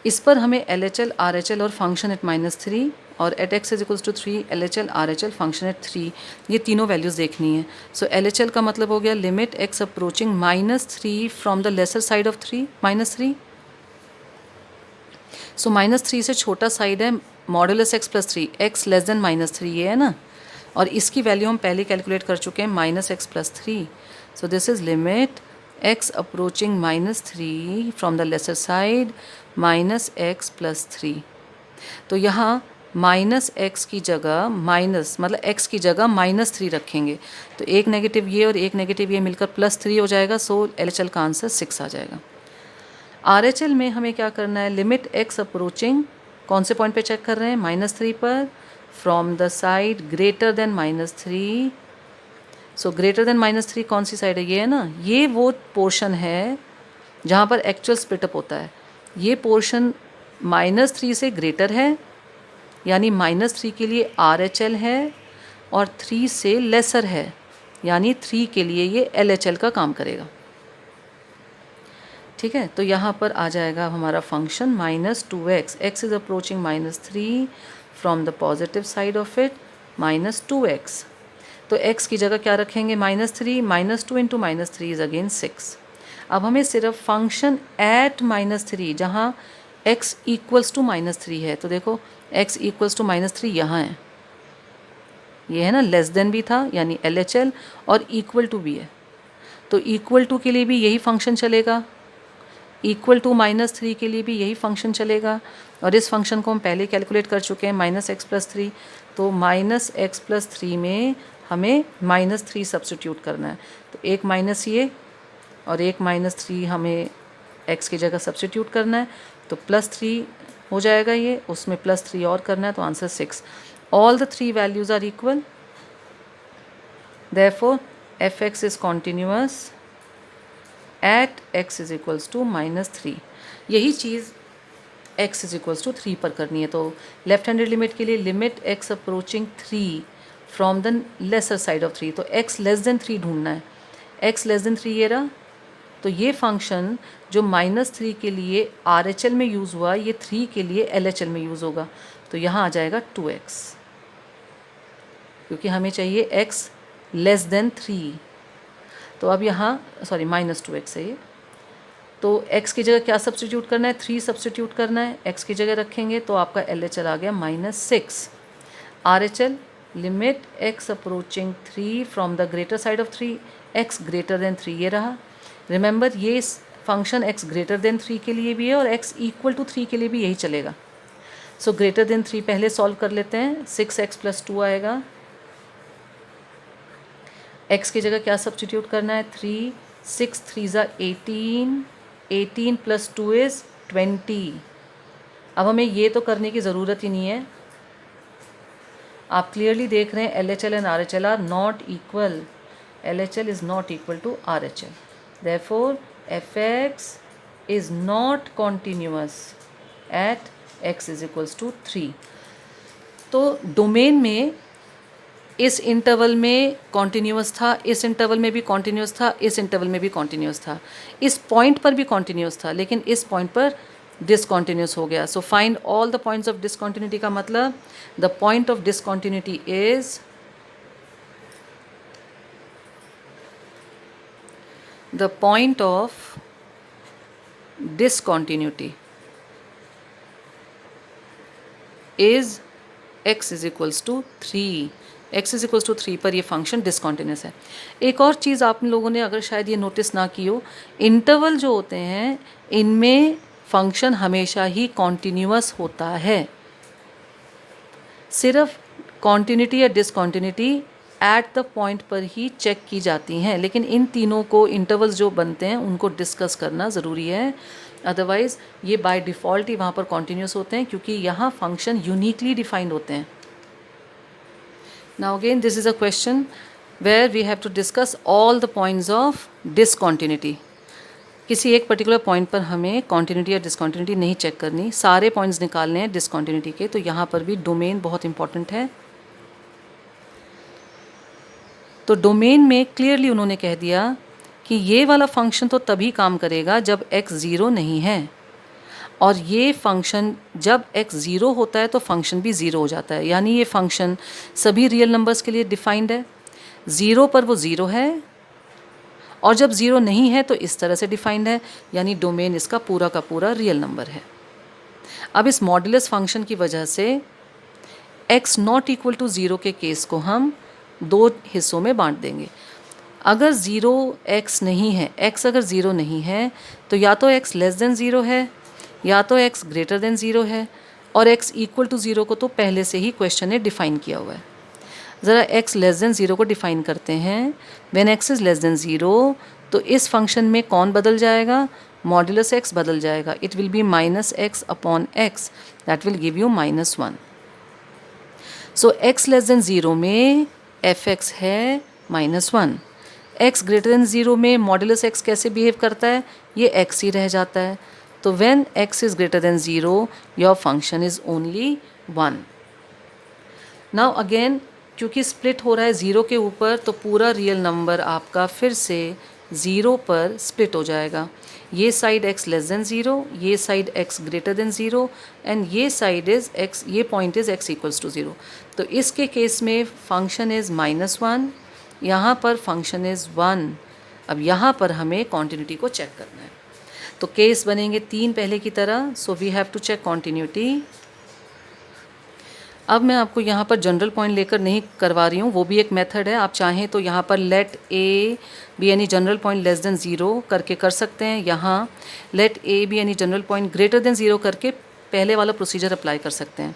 इस पर हमें LHL RHL और फंक्शन एट -3 और at x is equals to 3 LHL RHL function at 3 ये तीनों वैल्यूज़ देखनी है. सो LHL का मतलब हो गया limit x approaching -3 from the lesser side of 3 -3. सो -3 से छोटा साइड है modulus x plus 3 x less than -3 ये है ना. और इसकी वैल्यू हम पहले कैलकुलेट कर चुके हैं -x plus 3. So this is limit x approaching -3 from the lesser side -x plus 3. तो यहाँ -x की जगह मतलब x की जगह -3 रखेंगे. तो एक नेगेटिव ये और एक नेगेटिव ये मिलकर +3 हो जाएगा. सो LHL का आंसर 6 आ जाएगा. RHL में हमें क्या करना है, लिमिट x अप्रोचिंग कौन से पॉइंट पे चेक कर रहे हैं, -3 पर, from the side greater than -3. So greater than -3 कौन सी साइड है, ये है ना. ये वो पोर्शन है जहाँ पर एक्चुअल स्प्लिटअप होता है. ये पोर्शन -3 से ग्रेटर है यानी -3 के लिए RHL है और 3 से लेसर है यानी 3 के लिए ये LHL का काम करेगा. ठीक है, तो यहाँ पर आ जाएगा हमारा function -2x. x is approaching -3 from the positive side of it -2x. तो x की जगह क्या रखेंगे, -3. -2 इंटू -3 इज़ अगेन 6. अब हमें सिर्फ फंक्शन एट -3 जहाँ x इक्वल्स टू -3 है. तो देखो x इक्वल्स टू -3 यहाँ है, ये है ना. लेस देन भी था यानी LHL और इक्वल टू भी है. तो इक्वल टू के लिए भी यही फंक्शन चलेगा, इक्वल टू -3 के लिए भी यही फंक्शन चलेगा. और इस फंक्शन को हम पहले कैलकुलेट कर चुके हैं -x प्लस 3. तो -x प्लस 3 में हमें -3 सब्सटीट्यूट करना है. तो एक माइनस ये और एक -3 हमें x की जगह सब्सटीट्यूट करना है. तो +3 हो जाएगा ये, उसमें +3 और करना है. तो answer 6. All the 3 values are equal. Therefore fx is continuous at x is equals to -3. यही चीज़ x इज इक्वल्स टू 3 पर करनी है. तो लेफ्ट हैंडेड लिमिट के लिए limit x approaching 3 from the lesser side of 3. तो x लेस देन 3 ढूंढना है. x लेस देन 3 ये रहा. तो ये फंक्शन जो -3 के लिए RHL में यूज़ हुआ ये 3 के लिए LHL में यूज़ होगा. तो यहाँ आ जाएगा 2x क्योंकि हमें चाहिए x लेस देन 3. तो अब यहाँ -2x है ये. तो x की जगह क्या सब्सटीट्यूट करना है, 3 सब्सटीट्यूट करना है. x की जगह रखेंगे तो आपका LHL आ गया -6. RHL limit x approaching 3 from the greater side of 3 x greater than 3 ये रहा. रिमेंबर ये फंक्शन x ग्रेटर देन 3 के लिए भी है और x इक्वल टू 3 के लिए भी यही चलेगा. सो ग्रेटर देन 3 पहले सॉल्व कर लेते हैं. 6x प्लस 2 आएगा. x की जगह क्या सब्सटीट्यूट करना है, 3. 6 3 ज़ा 18. 18 प्लस 2 इज़ 20. अब हमें ये तो करने की ज़रूरत ही नहीं है. आप क्लियरली देख रहे हैं LHL and RHL are not equal. LHL is not equal to RHL. Therefore fx is not continuous at x is equals to 3. तो डोमेन में इस इंटरवल में कॉन्टिन्यूअस था, इस इंटरवल में भी कॉन्टिन्यूअस था, इस इंटरवल में भी कॉन्टिन्यूअस था, इस पॉइंट पर भी कॉन्टिन्यूअस था, लेकिन इस पॉइंट पर डिसकॉन्टिन्यूअस हो गया. So find all the points of discontinuity का मतलब the point of discontinuity is the point of discontinuity is x is equals to 3. x is equals to 3 पर ये फंक्शन डिसकॉन्टिन्यूस है. एक और चीज़ आप लोगों ने अगर शायद ये नोटिस ना की हो, इंटरवल जो होते हैं इनमें फंक्शन हमेशा ही कॉन्टिन्यूअस होता है. सिर्फ कॉन्टिन्यूटी या डिसकॉन्टिन्यूटी एट द पॉइंट पर ही चेक की जाती हैं, लेकिन इन तीनों को इंटरवल्स जो बनते हैं उनको डिस्कस करना ज़रूरी है. अदरवाइज़ ये बाय डिफ़ॉल्ट ही वहाँ पर कॉन्टिन्यूस होते हैं क्योंकि यहाँ फंक्शन यूनिकली डिफाइंड होते हैं. Now again this is a question where we have to discuss all the points of discontinuity. किसी एक पर्टिकुलर पॉइंट पर हमें कॉन्टिन्यूटी या डिसकॉन्टिन्यूटी नहीं चेक करनी, सारे पॉइंट्स निकालने हैं डिसकॉन्टिन्यूटी के. तो यहाँ पर भी डोमेन बहुत इंपॉर्टेंट है. तो डोमेन में क्लियरली उन्होंने कह दिया कि ये वाला फंक्शन तो तभी काम करेगा जब x ज़ीरो नहीं है, और ये फंक्शन जब x ज़ीरो होता है तो फंक्शन भी ज़ीरो हो जाता है, यानी ये फंक्शन सभी रियल नंबर्स के लिए डिफाइंड है। ज़ीरो पर वो ज़ीरो है, और जब ज़ीरो नहीं है तो इस तरह से डिफाइंड है, यानी डोमेन इसका पूरा का पूरा रियल नंबर है। अब इस मॉड्यूलस फंक्शन की वजह से x not equal to zero के केस को हम दो हिस्सों में बांट देंगे। अगर ज़ीरो x नहीं है, x अगर ज़ीरो नहीं है तो या तो x लेस देन ज़ीरो है या तो x ग्रेटर देन ज़ीरो है, और x इक्वल टू ज़ीरो को तो पहले से ही क्वेश्चन ने डिफ़ाइन किया हुआ है। ज़रा x लेस देन ज़ीरो को डिफ़ाइन करते हैं। When x is less than zero तो इस फंक्शन में कौन बदल जाएगा? मॉड्यूलस x बदल जाएगा। It will be minus x upon x, that will give you -1। So x less than zero में f(x) है -1। x ग्रेटर देन ज़ीरो में मॉड्यूलस x कैसे बिहेव करता है? ये x ही रह जाता है। तो when x is greater than zero your function is only 1। Now again क्योंकि स्प्लिट हो रहा है ज़ीरो के ऊपर, तो पूरा रियल नंबर आपका फिर से ज़ीरो पर स्प्लिट हो जाएगा। ये side x less than zero, ये side x greater than zero, and ये साइड इज़ x, ये point is x equals to zero. तो इसके केस में फंक्शन इज़ -1, यहाँ पर फंक्शन इज़ 1। अब यहाँ पर हमें कॉन्टिन्यूटी को चेक करना है, तो केस बनेंगे 3 पहले की तरह। So we have to check continuity. अब मैं आपको यहाँ पर जनरल पॉइंट लेकर नहीं करवा रही हूँ, वो भी एक मेथड है। आप चाहें तो यहाँ पर let a be any general point less than zero करके कर सकते हैं। यहाँ let a be any general point greater than zero करके पहले वाला प्रोसीजर अप्लाई कर सकते हैं।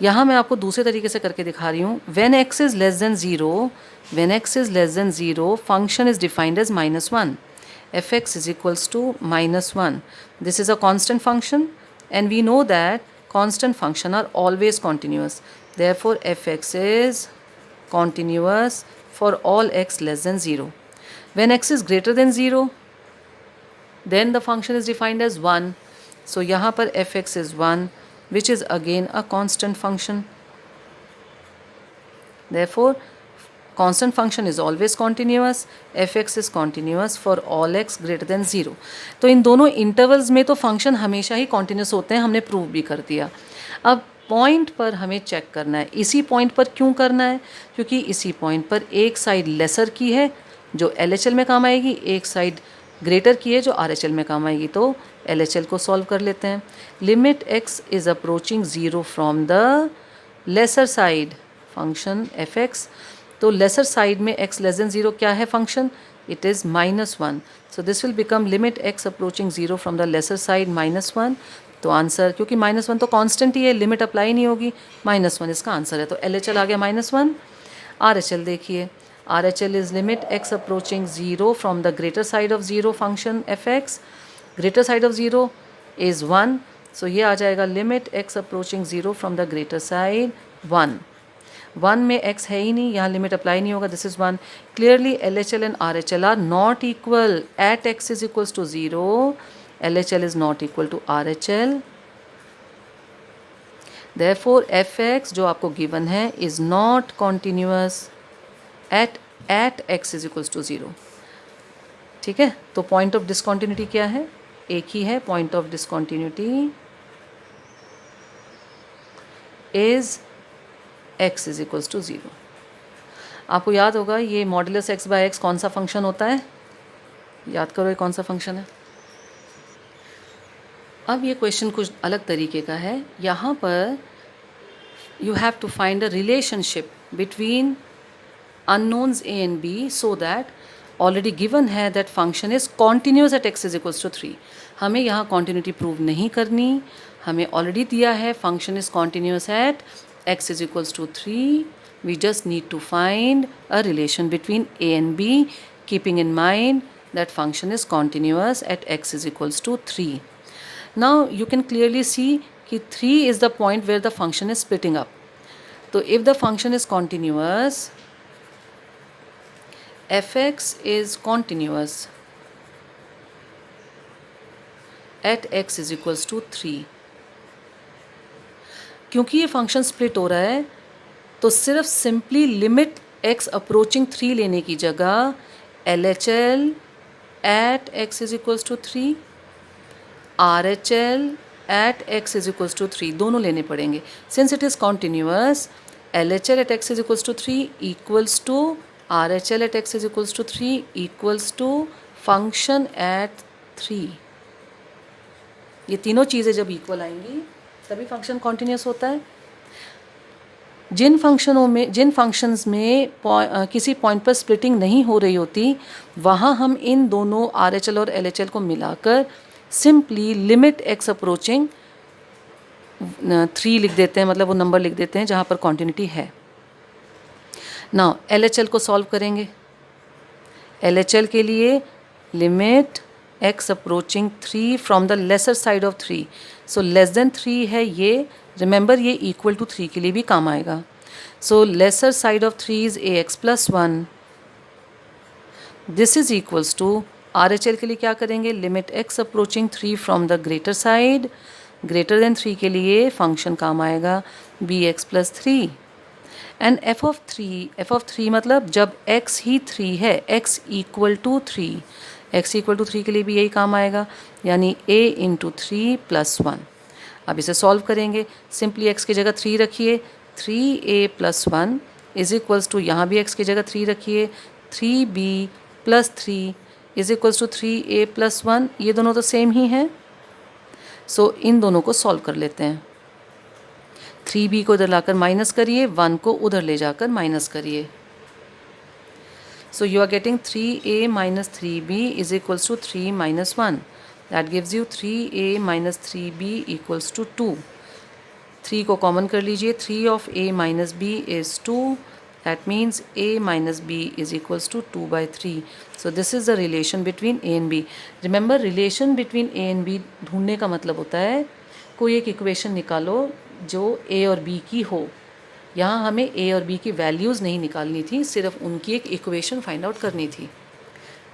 यहाँ मैं आपको दूसरे तरीके से करके दिखा रही हूँ। When x is less than zero, when x is less than zero function is defined as -1। f(x) is equals to -1. This is a constant function, and we know that constant function are always continuous. Therefore f(x) is continuous for all x less than 0. When x is greater than 0, then the function is defined as 1. So यहाँ पर f(x) is 1, which is again a constant function. Therefore constant function is always continuous, f(x) is continuous for all x greater than 0. तो इन दोनों intervals में तो function हमेशा ही continuous होते हैं, हमने प्रूव भी कर दिया। अब पॉइंट पर हमें चेक करना है। इसी पॉइंट पर क्यों करना है? क्योंकि इसी पॉइंट पर एक साइड लेसर की है जो LHL में काम आएगी, एक साइड ग्रेटर की है जो RHL में काम आएगी। तो LHL को सॉल्व कर लेते हैं। Limit x is approaching zero from the lesser side function f(x). तो लेसर साइड में x लेस देन ज़ीरो क्या है function? It is -1। So this will become limit x approaching zero from the lesser side -1। तो answer, क्योंकि -1 तो constant ही है, limit apply नहीं होगी, -1 इसका आंसर है। तो LHL आ गया -1। RHL देखिए, RHL is limit x approaching zero from the greater side of zero function f(x). Greater side of zero is 1, सो ये आ जाएगा limit x approaching zero from the greater side 1। 1 में x है ही नहीं, यहाँ लिमिट अप्लाई नहीं होगा, this is 1। Clearly LHL and RHL are not equal at x is equals to 0। LHL is not equal to RHL। Therefore f(x) जो आपको given है is not continuous at x is equals to 0। ठीक है, तो point of discontinuity क्या है? एक ही है। Point of discontinuity is x is equals to 0। आपको याद होगा ये मॉड्यूलस x बाय x कौन सा फंक्शन होता है? याद करो ये कौन सा फंक्शन है। अब ये क्वेश्चन कुछ अलग तरीके का है। यहाँ पर you have to find a relationship between unknowns a and b, so that already given है that function is continuous at x is equals to 3। हमें यहाँ कॉन्टिन्यूटी प्रूव नहीं करनी, हमें ऑलरेडी दिया है function is continuous at x is equals to 3. We just need to find a relation between a and b, keeping in mind that function is continuous at x is equals to 3. Now you can clearly see that 3 is the point where the function is splitting up. So if the function is continuous, f(x) is continuous at x is equals to 3. क्योंकि ये function split हो रहा है तो सिर्फ simply limit x approaching 3 लेने की जगह LHL at x is equals to 3, RHL at x is equals to 3 दोनों लेने पड़ेंगे. Since it is continuous, LHL at x is equals to 3 equals to RHL at x is equals to 3 equals to function at 3. ये तीनों चीज़ें जब equal आएंगी तभी function continuous होता है. जिन फंक्शंस में किसी पॉइंट पर स्प्लिटिंग नहीं हो रही होती, वहाँ हम इन दोनों RHL और LHL को मिलाकर सिंपली लिमिट x अप्रोचिंग 3 लिख देते हैं, मतलब वो नंबर लिख देते हैं जहाँ पर कॉन्टिन्यूटी है. नाउ LHL को सॉल्व करेंगे. LHL के लिए limit x approaching 3 from the lesser side of 3. So less than 3 है ये, रिमेंबर ये इक्वल टू 3 के लिए भी काम आएगा. So lesser side of 3 is ax plus 1. This is equals to RHL के लिए क्या करेंगे, limit x approaching 3 from the greater side, greater than 3 के लिए फंक्शन काम आएगा bx plus 3. And f of 3 मतलब जब x ही 3 है, x equal to 3, x equal to 3 के लिए भी यही काम आएगा, यानी a इंटू 3 प्लस 1. अब इसे सॉल्व करेंगे. सिंपली x की जगह 3 रखिए, 3a plus 1 is equals to, यहाँ भी x की जगह 3 रखिए, 3b plus 3 is equals to 3a plus 1. ये दोनों तो सेम ही हैं, सो इन दोनों को सॉल्व कर लेते हैं. 3b को इधर लाकर माइनस करिए, 1 को उधर ले जाकर माइनस करिए. So you are getting 3a minus 3b is equals to 3 minus 1. That gives you 3a minus 3b equals to 2. 3 को कॉमन कर लीजिए, 3 of a minus b is 2. That means a minus b is equals to 2 by 3. So this is the relation between a and b. Remember, relation between a and b ढूंढने का मतलब होता है कोई एक इक्वेशन निकालो जो a और b की हो. यहाँ हमें a और b की वैल्यूज़ नहीं निकालनी थी, सिर्फ उनकी एक इक्वेशन फाइंड आउट करनी थी.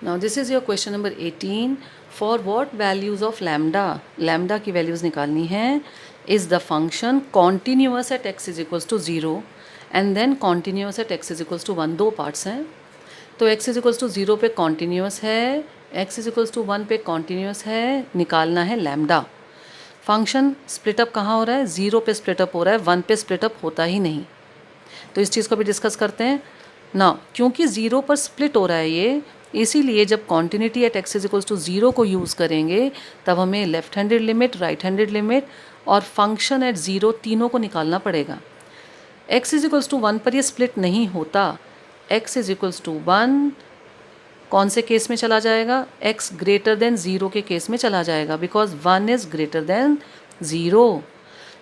Now this is your question number 18. For what values of lambda, lambda की वैल्यूज़ निकालनी है, is the function continuous at x is equals to 0 and then continuous at x is equals to 1. दो parts हैं. तो x is equals to 0 पे continuous है, x is equals to 1 पे continuous है. निकालना है लैम्डा. फंक्शन स्प्लिटअप कहाँ हो रहा है, 0 पे स्प्लिटअप हो रहा है, 1 पे स्प्लिटअप होता ही नहीं. तो इस चीज़ को भी डिस्कस करते हैं ना. क्योंकि 0 पर स्प्लिट हो रहा है ये, इसीलिए जब continuity at x is equals to 0 को यूज़ करेंगे तब हमें left handed limit, right handed limit और फंक्शन एट 0 तीनों को निकालना पड़ेगा. x इज इक्वल्स टू 1 पर ये स्प्लिट नहीं होता. x इज इक्वल्स टू 1 कौन से केस में चला जाएगा, x ग्रेटर देन 0 के केस में चला जाएगा, बिकॉज 1 इज़ ग्रेटर देन 0.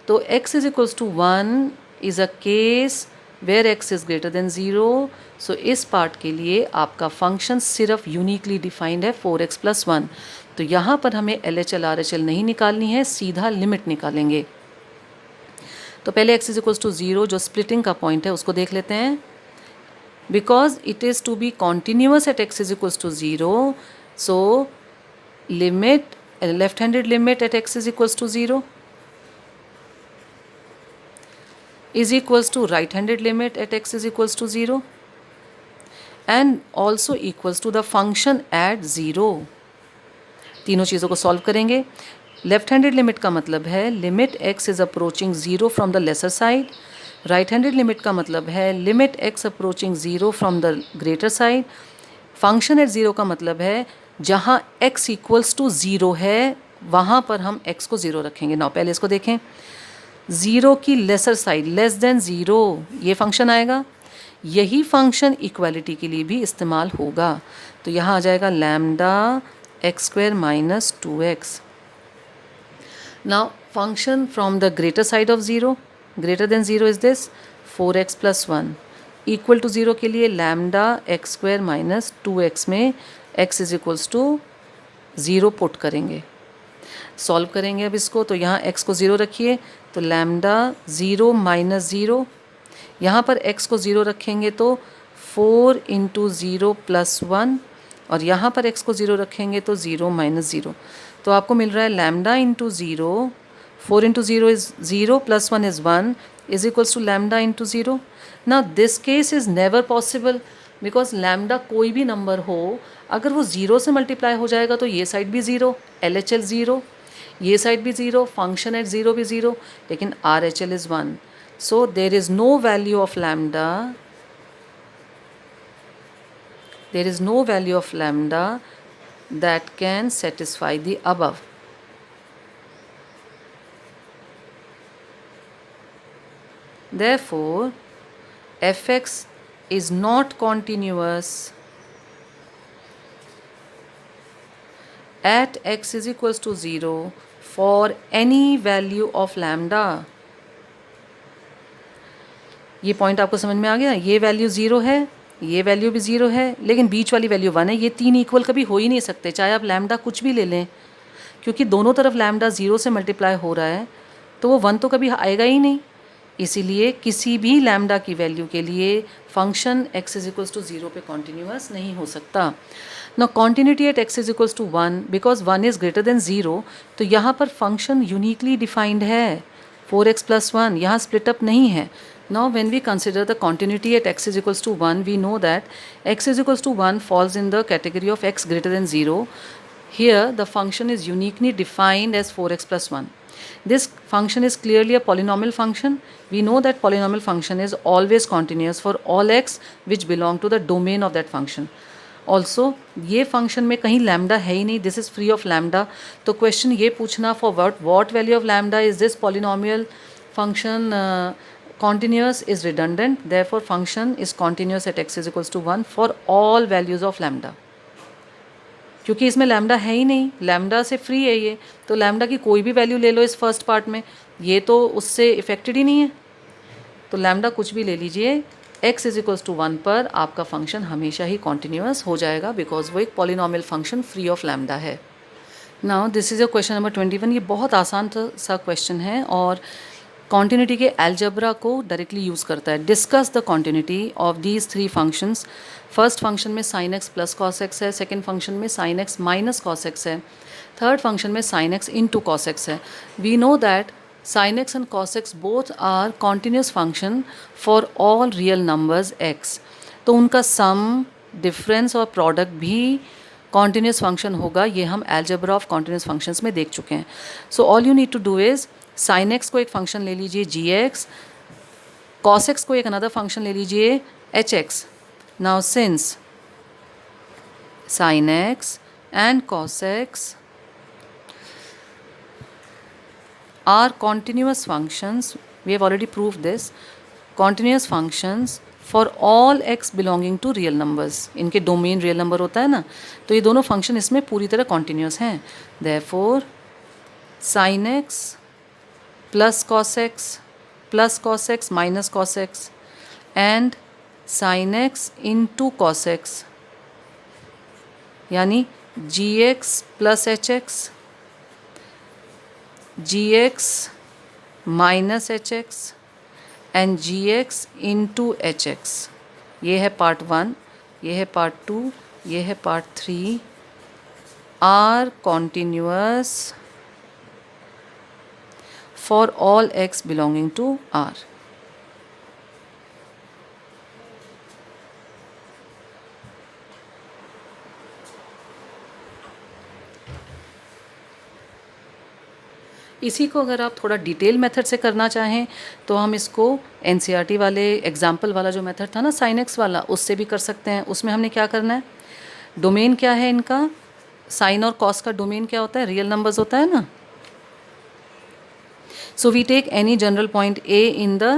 तो x is equals to 1 is a case where x is greater than 0. So इस पार्ट के लिए आपका फंक्शन सिर्फ यूनिकली डिफाइंड है 4x प्लस 1. तो यहाँ पर हमें LHL RHL नहीं निकालनी है, सीधा लिमिट निकालेंगे. तो पहले x इज इक्वल्स टू 0 जो स्प्लिटिंग का पॉइंट है उसको देख लेते हैं. Because it is to be continuous at x is equals to 0, so limit, left handed limit at x is equals to 0 is equals to right handed limit at x is equals to 0 and also equals to the function at 0. तीनों चीज़ों को solve करेंगे. Left handed limit का मतलब है limit x is approaching 0 from the lesser side. Right handed limit का मतलब है limit x approaching 0 from the greater side. Function at 0 का मतलब है जहाँ x इक्वल्स टू 0 है वहाँ पर हम x को 0 रखेंगे. नाउ पहले इसको देखें. 0 की लेसर साइड, लेस देन 0, ये फंक्शन आएगा. यही फंक्शन इक्वालिटी के लिए भी इस्तेमाल होगा. तो यहाँ आ जाएगा lambda x square minus 2x. Now function from the greater side of 0, greater than 0 is this 4x plus 1 equal to 0 के लिए lambda x square minus 2x में x is equals to 0 put करेंगे. सॉल्व करेंगे अब इसको. तो यहाँ x को 0 रखिए, तो लैम्डा 0 माइनस 0. यहाँ पर x को 0 रखेंगे तो 4 इंटू 0 प्लस 1 और यहाँ पर x को 0 रखेंगे तो 0 माइनस 0. तो आपको मिल रहा है lambda into 0 4 into 0 is 0 plus 1 is 1 is equals to lambda into 0. Now this case is never possible because lambda कोई भी नंबर हो, अगर वो 0 से मल्टीप्लाई हो जाएगा तो ये साइड भी 0, LHL 0, ये साइड भी 0, फंक्शन एट 0 भी 0, लेकिन RHL is 1. So there is no value of lambda, there is no value of lambda that can satisfy the above. Therefore, fx is not continuous at x is equals to 0 for any value of lambda. ये point आपको समझ में आ गया? ये value 0 है, ये value भी 0 है, लेकिन बीच वाली वैल्यू 1 है. ये तीन इक्वल कभी हो ही नहीं सकते, चाहे आप लैम्डा कुछ भी ले लें, क्योंकि दोनों तरफ लैम्डा 0 से मल्टीप्लाई हो रहा है, तो वो 1 तो कभी आएगा ही नहीं. इसीलिए किसी भी लैम्डा की वैल्यू के लिए function x is equals to 0 पे कॉन्टीन्यूअस नहीं हो सकता. ना continuity at x is equals to 1 because 1 is greater than 0, तो यहाँ पर फंक्शन यूनिकली डिफाइंड है 4x plus 1, यहाँ स्प्लिट अप नहीं है. Now when we consider the continuity at x is equals to 1, we know that x is equals to 1 falls in the category of x greater than 0. Here the function is uniquely defined as 4x plus 1. This function is clearly a polynomial function. We know that polynomial function is always continuous for all x which belong to the domain of that function. Also ये function में कहीं lambda है ही नहीं, this is free of lambda. तो question ये पूछना for what value of lambda is this polynomial function continuous is redundant. Therefore function is continuous at x is equals to 1 for all values of lambda. क्योंकि इसमें lambda है ही नहीं, lambda से free है ये, तो लैम्डा की कोई भी वैल्यू ले लो इस फर्स्ट पार्ट में, ये तो उससे इफेक्टेड ही नहीं है. तो लैम्डा कुछ भी ले लीजिए, x इज इक्वल्स टू 1 पर आपका फंक्शन हमेशा ही कॉन्टीन्यूअस हो जाएगा बिकॉज वो एक polynomial function free of lambda है. Now this is a question number 21. ये बहुत आसान सा क्वेश्चन है और कॉन्टिन्यूटी के एल्जेब्रा को डायरेक्टली यूज़ करता है. Discuss the continuity of these 3 functions. First function में sine x plus cos x है, सेकेंड फंक्शन में sine x minus cos x है, थर्ड फंक्शन में sine x into cos x है. We know that sine x and cos x both are continuous function for all real numbers x. तो उनका sum, difference और product भी continuous function होगा. ये हम एल्जेब्रा ऑफ कॉन्टिन्यूस फंक्शंस में देख चुके हैं. So all you need to do is sine x को एक फंक्शन ले लीजिए जी एक्स, कॉस एक्स को एक अनदर फंक्शन ले लीजिए h x. Now since sine x and cos x are continuous functions, we have already proved this, continuous functions for all x belonging to real numbers. इनके domain real number होता है ना, तो ये दोनों function इसमें पूरी तरह continuous हैं. therefore sin x plus cos x minus cos x and sin x into cos x यानी gx plus hx, gx minus hx and gx into hx. ये है पार्ट 1, ये है पार्ट 2, ये है part 3 are continuous for all x belonging to R. इसी को अगर आप थोड़ा डिटेल मेथड से करना चाहें तो हम इसको एनसीईआरटी वाले एग्जाम्पल वाला जो मेथड था ना साइन एक्स वाला, उससे भी कर सकते हैं. उसमें हमने क्या करना है, डोमेन क्या है इनका, साइन और कॉस का डोमेन क्या होता है, रियल नंबर्स होता है ना. So we take any general point A in the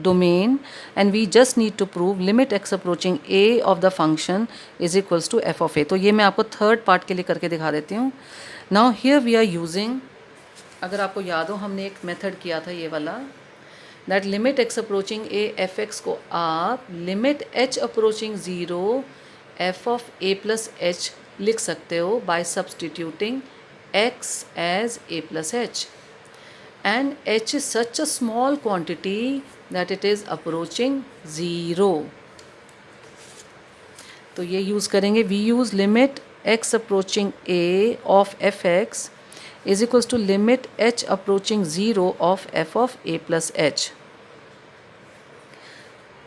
domain and we just need to prove limit x approaching A of the function is equals to f of A. तो ये मैं आपको third part के लिए करके दिखा देती हूँ. Now here we are using, अगर आपको याद हो हमने एक मेथड किया था ये वाला, that limit x approaching A f x को आप limit h approaching 0 f of A plus h लिख सकते हो by substituting x as A plus h. And h is such a small quantity that it is approaching 0. तो ये use करेंगे, we use limit x approaching a of fx is equals to limit h approaching 0 of f of a plus h।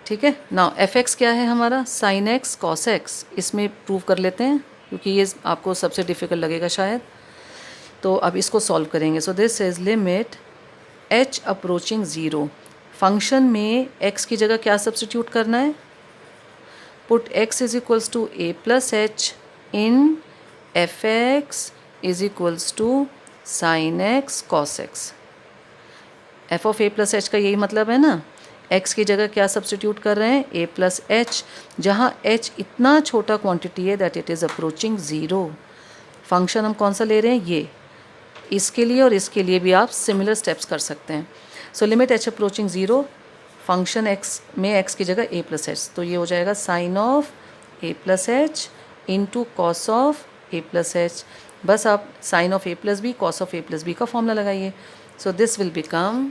ठीक है, now f x क्या है हमारा, sine x cos x. इसमें prove कर लेते हैं क्योंकि ये आपको सबसे डिफ़िकल्ट लगेगा शायद। तो अब इसको सॉल्व करेंगे। So this is limit h approaching 0। Function में x की जगह क्या सब्सटीट्यूट करना है, put x is equals to a plus h in f x is equals to sine x cos x. F of a plus h का यही मतलब है ना, x की जगह क्या सब्सटीट्यूट कर रहे हैं, a प्लस एच, जहाँ h इतना छोटा क्वांटिटी है that it is approaching 0। Function हम कौन सा ले रहे हैं, ये। इसके लिए और इसके लिए भी आप सिमिलर स्टेप्स कर सकते हैं। So limit h approaching 0, function x में x की जगह a प्लस एच, तो ये हो जाएगा sine of a plus h into cos of a plus h. बस आप sine of a plus b cos of a plus b का फॉर्मूला लगाइए। So this will become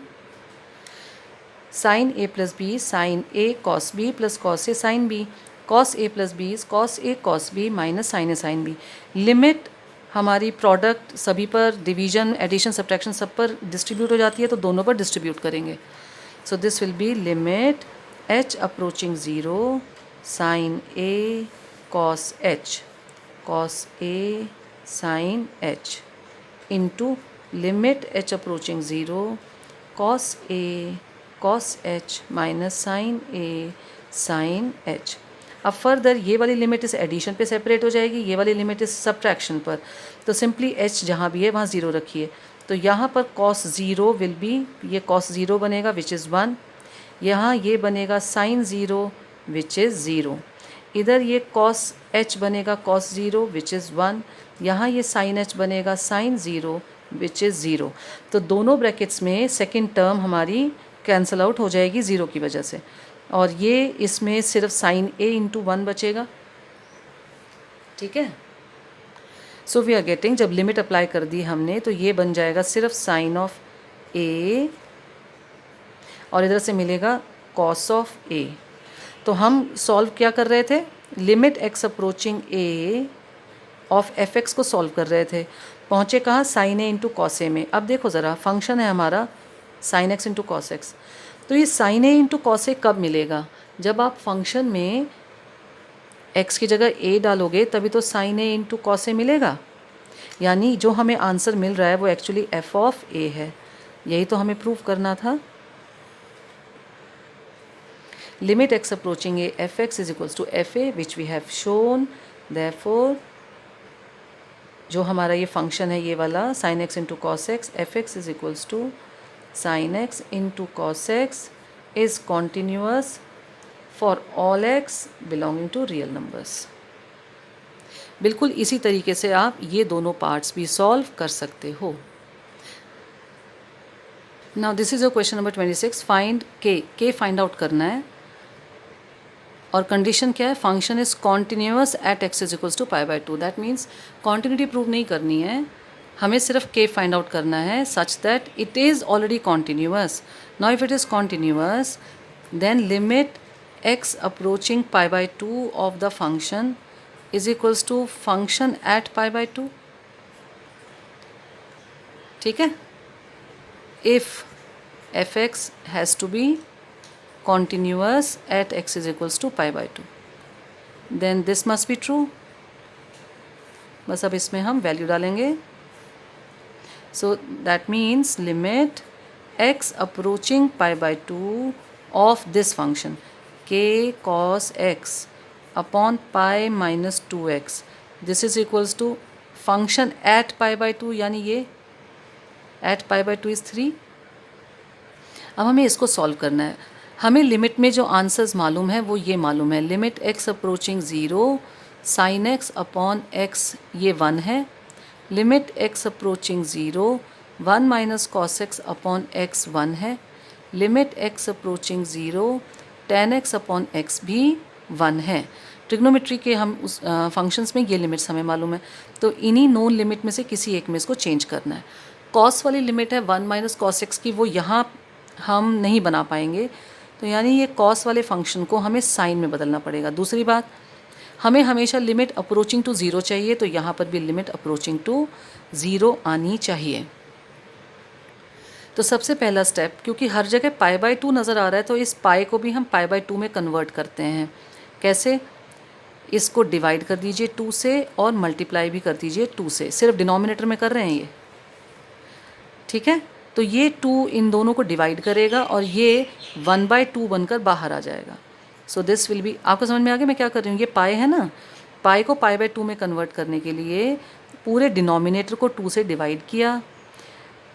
sine a plus b sine a cos b plus cos a sine b, cos a plus b is cos a cos b minus sine a sine b. Limit हमारी product सभी पर, division addition subtraction सब पर distribute हो जाती है, तो दोनों पर डिस्ट्रीब्यूट करेंगे। So this will be limit h approaching 0 sine a cos a sine h into limit h approaching 0 cos a cos h minus sine a sine h। अब फर्दर ये वाली लिमिट इस एडिशन पे सेपरेट हो जाएगी, ये वाली लिमिट इस सब्ट्रैक्शन पर। तो सिंपली h जहाँ भी है वहाँ 0 रखिए। तो यहाँ पर cos 0 विल बी, ये cos 0 बनेगा विच इज़ 1, यहाँ ये बनेगा sin 0 विच इज़ 0, इधर ये cos h बनेगा cos 0 विच इज़ 1, यहाँ ये sin h बनेगा sin 0 विच इज़ 0। तो दोनों ब्रैकेट्स में सेकेंड टर्म हमारी कैंसल आउट हो जाएगी 0 की वजह से, और ये इसमें सिर्फ साइन ए इंटू 1 बचेगा। ठीक है, सो वी आर गेटिंग, जब लिमिट अप्लाई कर दी हमने तो ये बन जाएगा सिर्फ साइन ऑफ ए और इधर से मिलेगा कॉस ऑफ ए। तो हम सॉल्व क्या कर रहे थे, limit x approaching a of f x को सॉल्व कर रहे थे। पहुँचे कहाँ, sign A into cos A में। अब देखो ज़रा, फंक्शन है हमारा sine x into cos x, तो ये sign A into cos A कब मिलेगा, जब आप फंक्शन में x की जगह a डालोगे तभी तो sign A into cos A मिलेगा। यानी जो हमें आंसर मिल रहा है वो एक्चुअली f ऑफ a है, यही तो हमें प्रूव करना था। Limit x approaching a f x is equals to f a which we have shown. Therefore जो हमारा ये फंक्शन है ये वाला sine x into cos x, f x is equals to sin x into cos x is continuous for all x belonging to real numbers। बिल्कुल इसी तरीके से आप ये दोनों पार्ट्स भी सॉल्व कर सकते हो। Now this is a question number 26, find के फाइंड आउट करना है और कंडीशन क्या है, function is continuous at x is equals to pi by 2। That means continuity prove नहीं करनी है, हमें सिर्फ k फाइंड आउट करना है such that it is already continuous. Now if it is continuous then limit x approaching pi by 2 of the function is equals to function at pi by 2। ठीक है, if f x has to be continuous at x is equals to pi by 2 then this must be true. बस अब इसमें हम value डालेंगे। So that means limit x approaching pi by 2 of this function k cos x upon pi minus 2x, this is equals to function at pi by 2, यानी ये at pi by 2 is 3। अब हमें इसको solve करना है। हमें limit में जो आंसर्स मालूम है वो ये मालूम है, limit x approaching 0 sine x upon x ये 1 है, limit x approaching 0 1 minus cos x upon x 1 है, limit x approaching 0 tan x upon x भी 1 है। ट्रिग्नोमेट्री के हम उस फंक्शंस में ये लिमिट्स हमें मालूम है, तो इन्हीं नोन लिमिट में से किसी एक में इसको चेंज करना है। कॉस वाली लिमिट है 1 माइनस कॉस एक्स की, वो यहाँ हम नहीं बना पाएंगे, तो यानी ये कॉस वाले फंक्शन को हमें साइन में बदलना पड़ेगा। दूसरी बात, हमें हमेशा लिमिट अप्रोचिंग टू ज़ीरो चाहिए, तो यहाँ पर भी लिमिट अप्रोचिंग टू ज़ीरो आनी चाहिए। तो सबसे पहला स्टेप, क्योंकि हर जगह पाई बाय 2 नज़र आ रहा है, तो इस पाई को भी हम पाई बाय 2 में कन्वर्ट करते हैं। कैसे? इसको डिवाइड कर दीजिए 2 से और मल्टीप्लाई भी कर दीजिए 2 से। सिर्फ डिनोमिनेटर में कर रहे हैं ये, ठीक है। तो ये 2 इन दोनों को डिवाइड करेगा और ये 1/2 बनकर बाहर आ जाएगा। सो दिस विल बी, आपको समझ में आ गया मैं क्या कर रही हूँ? ये पाई है ना, पाई को पाई बाय 2 में कन्वर्ट करने के लिए पूरे डिनोमिनेटर को 2 से डिवाइड किया,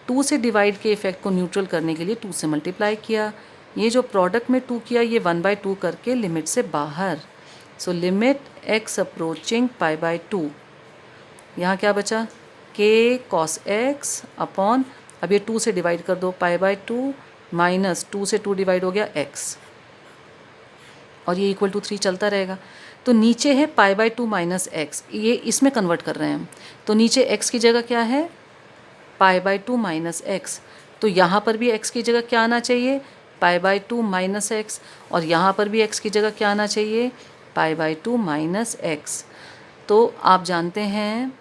2 से डिवाइड के इफेक्ट को न्यूट्रल करने के लिए 2 से मल्टीप्लाई किया। ये जो प्रोडक्ट में 2 किया, ये 1/2 करके लिमिट से बाहर। सो limit x approaching pi by 2, यहाँ क्या बचा? k cos x अपॉन, अब ये 2 से डिवाइड कर दो, पाई बाय 2 माइनस 2 से 2 डिवाइड हो गया x, और ये इक्वल टू 3 चलता रहेगा। तो नीचे है पाई बाय 2 माइनस एक्स, ये इसमें कन्वर्ट कर रहे हैं हम। तो नीचे x की जगह क्या है? पाई बाय 2 माइनस एक्स। तो यहाँ पर भी x की जगह क्या आना चाहिए? पाई बाय 2 माइनस एक्स, और यहाँ पर भी x की जगह क्या आना चाहिए? Pi by 2 minus x. तो आप जानते हैं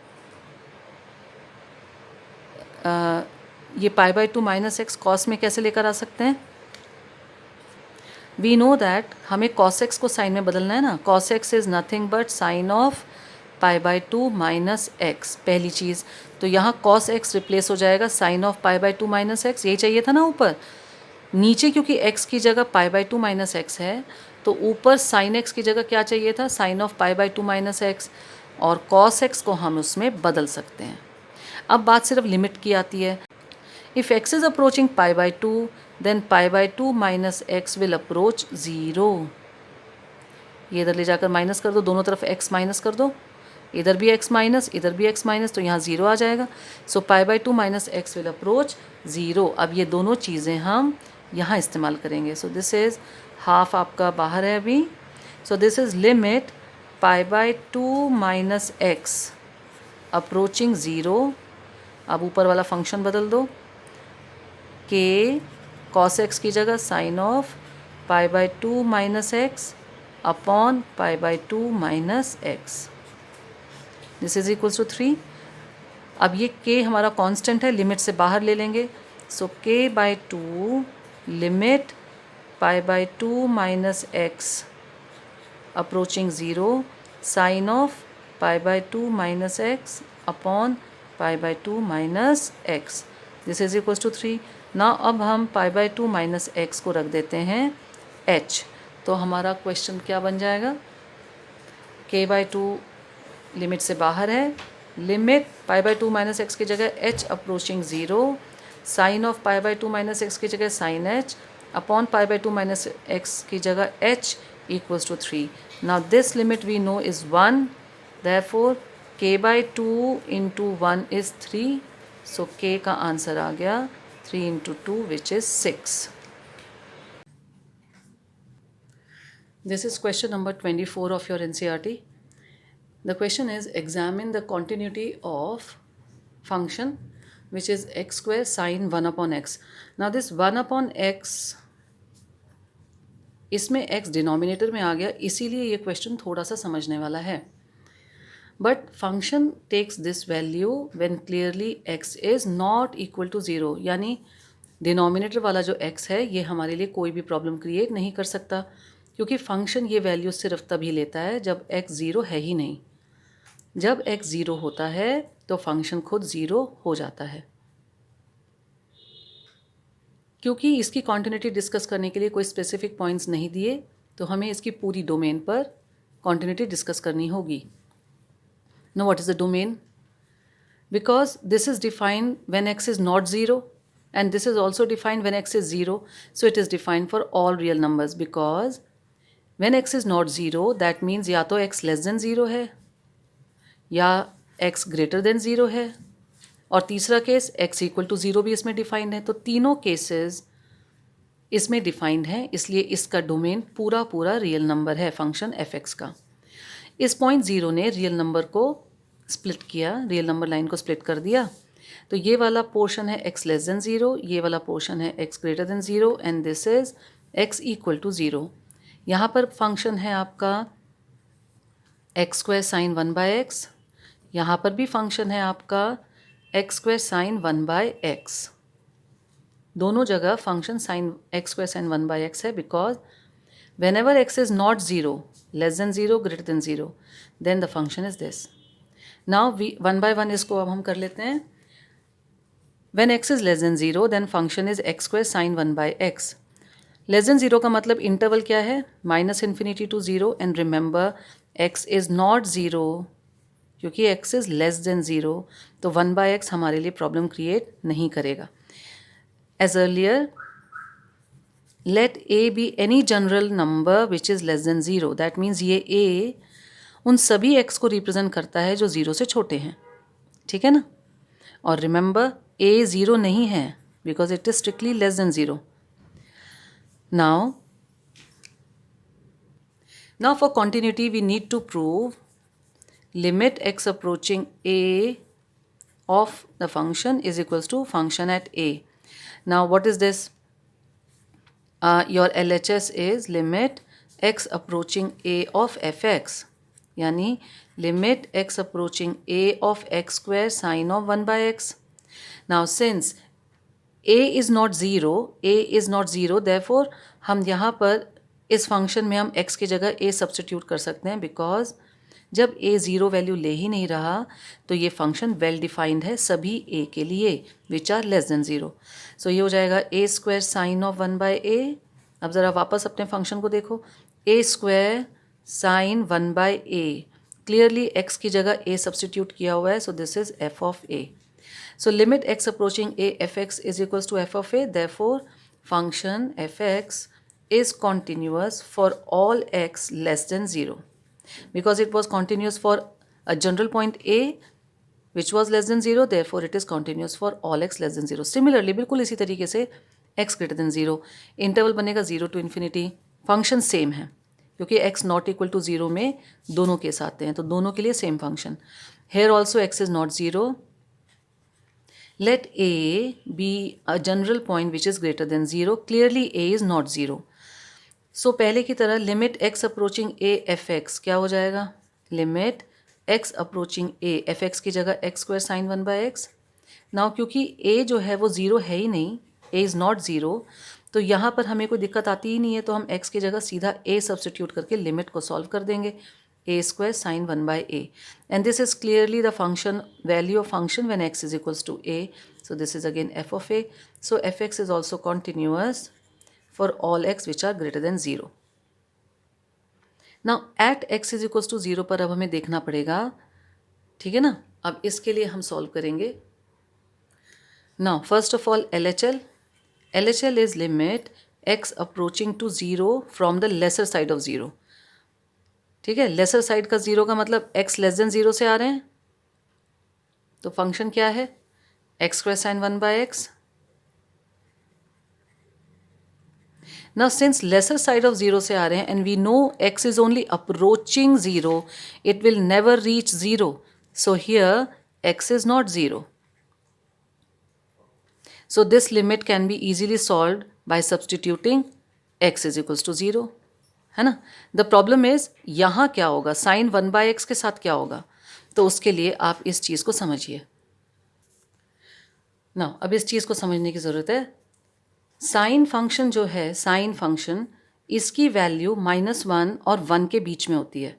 ये pi by 2 minus x cos में कैसे लेकर आ सकते हैं? वी नो दैट हमें cos x को साइन में बदलना है ना। cos x is nothing but sine of pi by 2 minus x, पहली चीज़। तो यहाँ cos x रिप्लेस हो जाएगा sine of pi by 2 minus x, यही चाहिए था ना ऊपर। नीचे क्योंकि x की जगह पाई बाय 2 माइनस एक्स है, तो ऊपर साइन x की जगह क्या चाहिए था? Sine of pi by 2 minus x, और cos x को हम उसमें बदल सकते हैं। अब बात सिर्फ लिमिट की आती है। If x is approaching pi by 2, then pi by 2 minus x will approach 0। ये इधर ले जाकर माइनस कर दो, दोनों तरफ x माइनस कर दो, इधर भी x माइनस, इधर भी x माइनस, तो यहाँ 0 आ जाएगा। So pi by 2 minus x will approach 0। अब ये दोनों चीज़ें हम यहाँ इस्तेमाल करेंगे। सो दिस इज़ हाफ आपका बाहर है अभी। सो this is limit pi by 2 minus x approaching 0। अब ऊपर वाला फंक्शन बदल दो, k cos x की जगह sine of pi by 2 minus x upon pi by 2 minus x, this is equals to 3। अब ये k हमारा कांस्टेंट है, लिमिट से बाहर ले लेंगे। So k by 2 limit pi by 2 minus x approaching 0 sine of pi by 2 minus x upon pi by 2 minus x, this is equals to 3। ना अब हम पाई बाय 2 माइनस एक्स को रख देते हैं h। तो हमारा क्वेश्चन क्या बन जाएगा? k बाय 2 लिमिट से बाहर है, limit pi by 2 minus x की जगह h approaching 0, sine of pi by 2 minus x की जगह sine h upon pi by 2 minus x की जगह h equals to 3। Now this limit we know is 1, therefore k by 2 into 1 is 3। So k का answer आ गया 3 into 2 which is 6। This is question number 24 of your NCERT. The question is, examine the continuity of function which is x square sine 1 upon x. Now this 1 upon x, इसमें x denominator में आ गया, इसीलिए ये question थोड़ा सा समझने वाला है। But function takes this value when clearly x is not equal to 0, यानी डिनोमिनेटर वाला जो x है ये हमारे लिए कोई भी प्रॉब्लम क्रिएट नहीं कर सकता, क्योंकि फंक्शन ये वैल्यू सिर्फ तभी लेता है जब x 0 है ही नहीं। जब x 0 होता है तो फंक्शन खुद 0 हो जाता है। क्योंकि इसकी कॉन्टिन्यूटी डिस्कस करने के लिए कोई स्पेसिफिक पॉइंट्स नहीं दिए, तो हमें इसकी पूरी डोमेन पर कॉन्टिन्यूटी डिस्कस करनी होगी। Know what is the domain? Because this is defined when x is not 0 and this is also defined when x is 0, so it is defined for all real numbers, because when x is not 0 that means या तो x less than 0 है या x greater than 0 है, और तीसरा case x equal to 0 भी इसमें defined है। तो तीनों केसेस इसमें डिफाइंड है, इसलिए इसका डोमेन पूरा पूरा रियल नंबर है फंक्शन f(x) का। इस पॉइंट 0 ने रियल नंबर को स्प्लिट किया, रियल नंबर लाइन को स्प्लिट कर दिया। तो ये वाला पोर्शन है x लेस देन 0, ये वाला पोर्शन है x greater than 0, and this is x equal to 0। यहाँ पर फंक्शन है आपका एक्स स्क्वायर साइन 1/x, यहाँ पर भी फंक्शन है आपका एक्स स्क्वायर साइन 1/x। दोनों जगह function sine x square sine 1/x है, because whenever x is not 0, less than 0, greater than 0, then the function is this. Now we one by one इसको अब हम कर लेते हैं. When x is less than 0, then function is x square sin 1/x. Less than 0 का मतलब interval क्या है? -∞ to 0, and remember x is not 0, क्योंकि x is less than 0, तो 1/x हमारे लिए प्रॉब्लम क्रिएट नहीं करेगा. As earlier, let a be any general number which is less than 0. That means ये a उन सभी x को रिप्रेजेंट करता है जो 0 से छोटे हैं. ठीक है ना? और रिमेंबर a 0 नहीं है because it is strictly less than 0. Now for continuity we need to prove limit x approaching a of the function is equals to function at a. Now what is this? Your LHS is limit x approaching a of fx, यानी limit x approaching a of x square sin of 1/x. Now since a is not 0, therefore हम यहाँ पर इस function में हम x की जगह a substitute कर सकते हैं, बिकॉज जब a 0 वैल्यू ले ही नहीं रहा तो ये फंक्शन वेल डिफाइंड है सभी a के लिए विच आर लेस देन 0. सो ये हो जाएगा a square sine of 1/a. अब ज़रा वापस अपने फंक्शन को देखो, a square sine 1/a, clearly x की जगह a सब्स्टिट्यूट किया हुआ है, सो this is f of a. So limit x approaching a fx is equals to f of a. Therefore, function fx is continuous for all x less than 0. Because it was continuous for a general point a which was less than 0, therefore it is continuous for all x less than 0. Similarly, बिल्कुल इसी तरीके से x greater than 0, interval बनेगा 0 to infinity, function same है क्योंकि x not equal to 0 में दोनों case आते हैं, तो दोनों के लिए same function. Here also x is not 0. Let a be a general point which is greater than 0. Clearly a is not 0. So पहले की तरह limit x approaching a fx क्या हो जाएगा? Limit x approaching a fx की जगह x square sin 1/x. Now क्योंकि a जो है वो 0 है ही नहीं, a is not 0, तो यहाँ पर हमें कोई दिक्कत आती ही नहीं है, तो हम x की जगह सीधा a सब्स्टिट्यूट करके लिमिट को सॉल्व कर देंगे. A square sin 1/a, and this is clearly the function value of function when x is equals to a. So this is again f of a. So fx is also continuous for all x which are greater than 0. Now at x is equals to 0 पर अब हमें देखना पड़ेगा, ठीक है ना? अब इसके लिए हम सॉल्व करेंगे. Now first of all LHL is limit x approaching to 0 from the lesser side of 0. ठीक है, लेसर साइड का 0 का मतलब x लेस देन 0 से आ रहे हैं, तो फंक्शन क्या है? x square sine 1/x. Now since lesser side of 0 से आ रहे हैं and we know x is only approaching 0, it will never reach 0, so here x is not 0. So this limit can be easily solved by substituting x is equals to 0, है ना? The problem is यहाँ क्या होगा, sign 1/x के साथ क्या होगा, तो उसके लिए आप इस चीज़ को समझिए ना. अब इस चीज़ को समझने की ज़रूरत है. साइन फंक्शन जो है, साइन फंक्शन, इसकी वैल्यू -1 और 1 के बीच में होती है.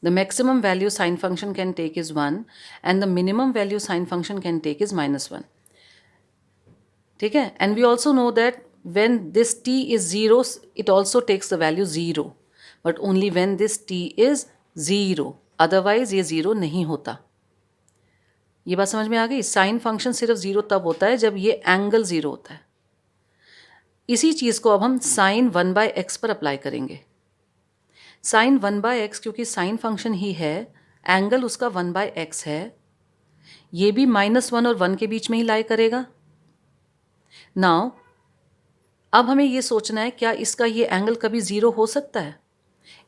The maximum value sine function can take is 1 and the minimum value sine function can take is -1. ठीक है, and we also know that when this t is 0, it also takes the value 0, but only when this t is 0, otherwise ये 0 नहीं होता. ये बात समझ में आ गई? साइन फंक्शन सिर्फ 0 तब होता है जब ये एंगल 0 होता है. इसी चीज़ को अब हम साइन 1/x पर अप्लाई करेंगे. साइन 1/x क्योंकि साइन फंक्शन ही है, एंगल उसका 1/x है, ये भी -1 और 1 के बीच में ही लाई करेगा. नाउ अब हमें ये सोचना है, क्या इसका ये एंगल कभी 0 हो सकता है?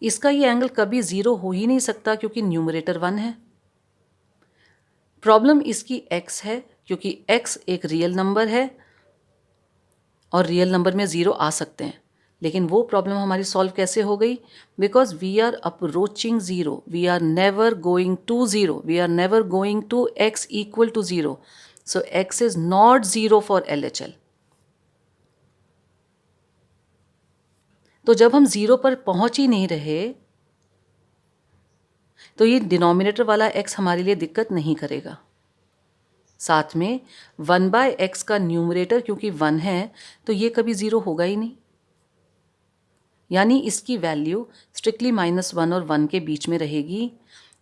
इसका ये एंगल कभी 0 हो ही नहीं सकता क्योंकि न्यूमरेटर 1 है. प्रॉब्लम इसकी x है क्योंकि x एक रियल नंबर है और रियल नंबर में 0 आ सकते हैं. लेकिन वो प्रॉब्लम हमारी सॉल्व कैसे हो गई? Because we are approaching zero, we are never going to zero, we are never going to x equal to zero. So x is not zero for LHL. तो जब हम ज़ीरो पर पहुंच ही नहीं रहे तो ये डिनोमिनेटर वाला x हमारे लिए दिक्कत नहीं करेगा. साथ में 1/x का न्यूमरेटर क्योंकि 1 है तो ये कभी ज़ीरो होगा ही नहीं, यानी इसकी वैल्यू स्ट्रिक्टली -1 और 1 के बीच में रहेगी.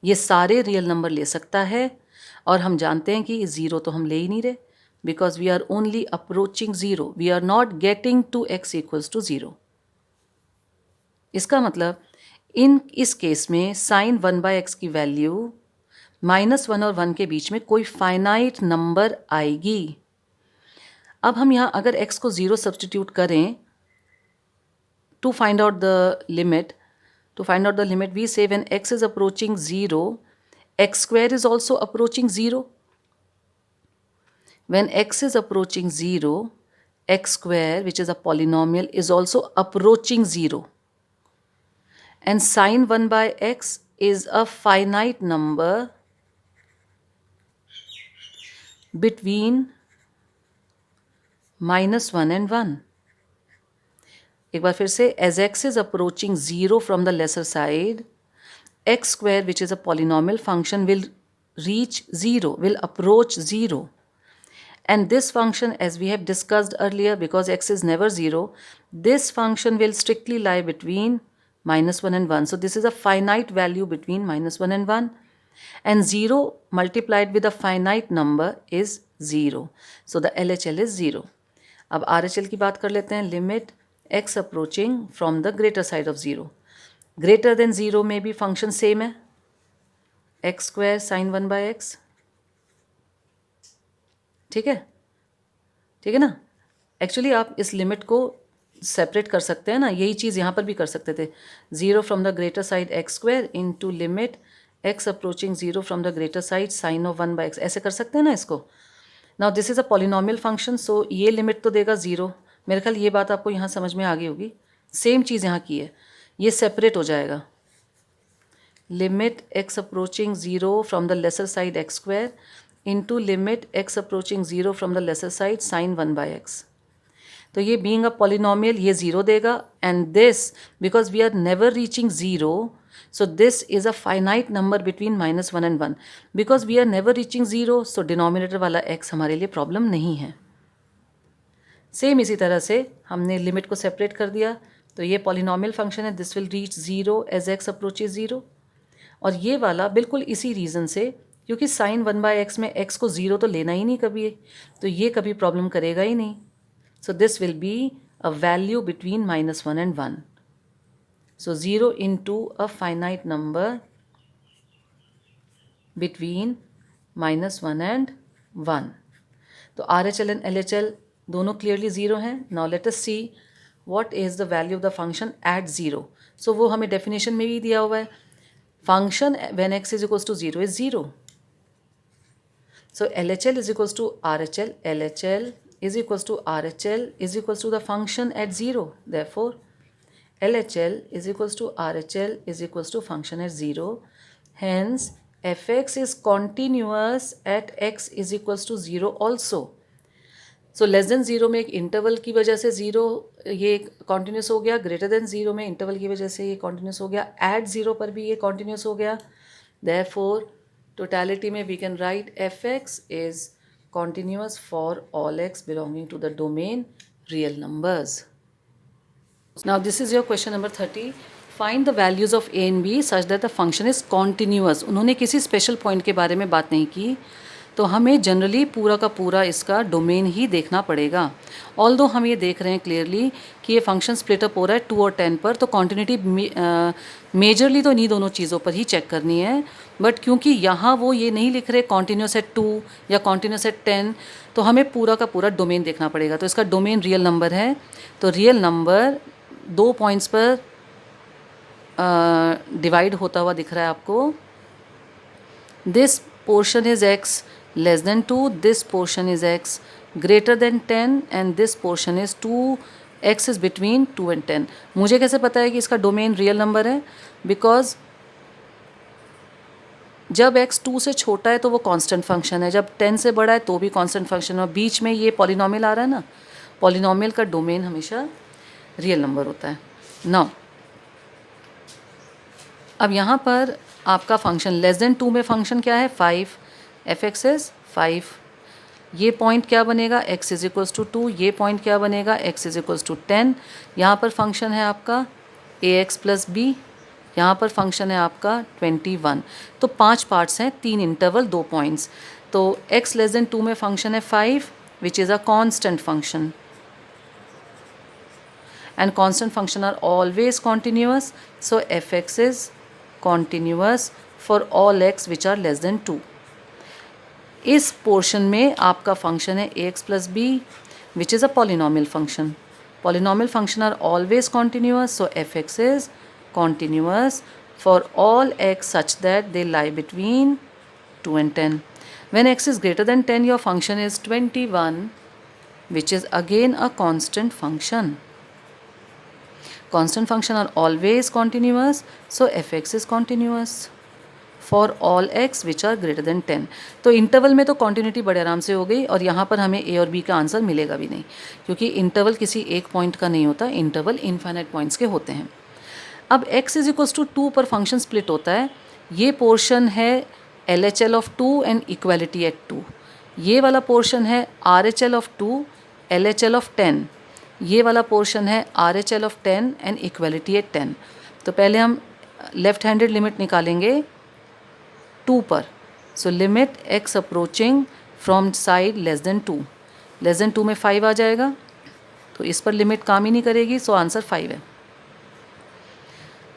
ये सारे रियल नंबर ले सकता है और हम जानते हैं कि ज़ीरो तो हम ले ही नहीं रहे, because we are only approaching zero, we are not getting to x equals to zero. इसका मतलब इस केस में साइन 1/x की वैल्यू -1 और 1 के बीच में कोई फाइनाइट नंबर आएगी. अब हम यहाँ अगर x को ज़ीरो सब्सटीट्यूट करें to find out the limit, we say when x is approaching 0, x square is also approaching 0. When x is approaching 0, x square, which is a polynomial, is also approaching 0. And sine 1/x is a finite number between -1 and 1. एक बार फिर से, as x is approaching 0 from the lesser side, x square, which is a polynomial function, will reach 0, will approach 0. And this function, as we have discussed earlier, because x is never 0, this function will strictly lie between -1 and 1. So this is a finite value between -1 and 1. And 0 multiplied with a finite number is 0. So the LHL is 0. अब RHL की बात कर लेते हैं. Limit x approaching from the greater side of 0. Greater than 0 में भी function same है, x square sin 1/x. ठीक है, ठीक है ना. एक्चुअली आप इस लिमिट को सेपरेट कर सकते हैं ना, यही चीज़ यहाँ पर भी कर सकते थे. 0 from the greater side x square into limit x approaching 0 from the greater side sine of 1/x. ऐसे कर सकते हैं ना इसको. Now this is a polynomial function, so ये लिमिट तो देगा 0. मेरे ख्याल ये बात आपको यहाँ समझ में आ गई होगी. सेम चीज़ यहाँ की है, ये सेपरेट हो जाएगा. Limit x approaching 0 from the lesser side x square into limit x approaching 0 from the lesser side sine 1/x. तो ये बीइंग अ पॉलिनोमियल ये 0 देगा. And this because we are never reaching 0, so this is a finite number between -1 and 1. Because we are never reaching 0, so denominator वाला x हमारे लिए problem नहीं है. Same इसी तरह से हमने लिमिट को सेपरेट कर दिया, तो ये पॉलिनोमियल फंक्शन है, this will reach 0 as x approaches 0. और ये वाला बिल्कुल इसी रीज़न से, क्योंकि साइन 1/x में x को 0 तो लेना ही नहीं कभी, तो ये कभी प्रॉब्लम करेगा ही नहीं. So this will be a value between -1 and 1. So 0 into a finite number between -1 and 1. तो RHL and LHL दोनों clearly 0 हैं. Now let us see what is the value of the function at 0. So वो हमें definition में भी दिया हुआ है. Function when x is equals to 0 is 0. So LHL is equals to RHL. LHL is equals to RHL is equals to the function at 0. Therefore LHL is equals to RHL is equals to function at 0. Hence fx is continuous at x is equals to 0 also. So less than 0 में एक interval की वजह से 0 ये continuous हो गया, greater than 0 में interval की वजह से ये कॉन्टीन्यूस हो गया, एट 0 पर भी ये कॉन्टीन्यूस हो गया. देयरफॉर टोटलिटी में we can write fx is continuous for all x belonging to the domain real numbers. Now this is your question number 30. Find the values of a and b such that the function is continuous. उन्होंने किसी special point के बारे में बात नहीं की, तो हमें जनरली पूरा का पूरा इसका डोमेन ही देखना पड़ेगा. ऑल्दो हम ये देख रहे हैं क्लियरली कि ये फंक्शन स्प्लिट अप हो रहा है 2 और 10 पर, तो कॉन्टिन्यूटी मेजरली तो इन्हीं दोनों चीज़ों पर ही चेक करनी है. बट क्योंकि यहाँ वो ये नहीं लिख रहे कॉन्टिन्यूस एट 2 या कॉन्टिन्यूस एट 10, तो हमें पूरा का पूरा डोमेन देखना पड़ेगा. तो इसका डोमेन रियल नंबर है, तो रियल नंबर 2 पॉइंट्स पर डिवाइड होता हुआ दिख रहा है आपको. This portion is x less then 2, this portion is x greater than 10 and this portion is 2 x is between 2 and 10। मुझे कैसे पता है कि इसका डोमेन रियल नंबर है? बिकॉज जब x 2 से छोटा है तो वो कांस्टेंट फंक्शन है, जब 10 से बड़ा है तो भी कांस्टेंट फंक्शन है, और बीच में ये पॉलिनोमियल आ रहा है ना, पॉलिनोमियल का डोमेन हमेशा रियल नंबर होता है। नाउ अब यहाँ पर आपका फंक्शन लेस देन 2 में फंक्शन क्या है? 5, f(x) इज़ 5। ये पॉइंट क्या बनेगा? x is equals to 2। ये पॉइंट क्या बनेगा? x is equals to 10। यहाँ पर फंक्शन है आपका ax प्लस b, यहाँ पर फंक्शन है आपका 21। तो 5 पार्ट्स हैं, 3 इंटरवल, 2 पॉइंट्स। तो x लेस देन 2 में फंक्शन है 5 विच is a constant function, and constant function are always continuous, so f(x) is continuous for all x which are less than 2। इस पोर्शन में आपका फंक्शन है ax plus b which is a polynomial function. Polynomial function are always continuous, so f(x) is continuous for all x such that they lie between 2 and 10। When x is greater than 10 your function is 21 which is again a constant function। Constant function are always continuous, so f(x) is continuous for all x which are greater than 10। तो interval में तो continuity बड़े आराम से हो गई, और यहाँ पर हमें a और b का आंसर मिलेगा भी नहीं, क्योंकि इंटरवल किसी एक पॉइंट का नहीं होता, इंटरवल इनफाइनाइट पॉइंट्स के होते हैं। अब x इज इक्वल्स टू 2 पर फंक्शन स्प्लिट होता है। ये पोर्शन है LHL of 2 and equality at 2। ये वाला पोर्शन है RHL ऑफ 2, LHL ऑफ 10। ये वाला पोर्शन है RHL of 10 and equality at 10। तो पहले हम लेफ्ट हैंडेड लिमिट निकालेंगे 2 पर। सो limit x approaching from side less than 2, less than 2 में 5 आ जाएगा, तो इस पर लिमिट काम ही नहीं करेगी, सो आंसर 5 है।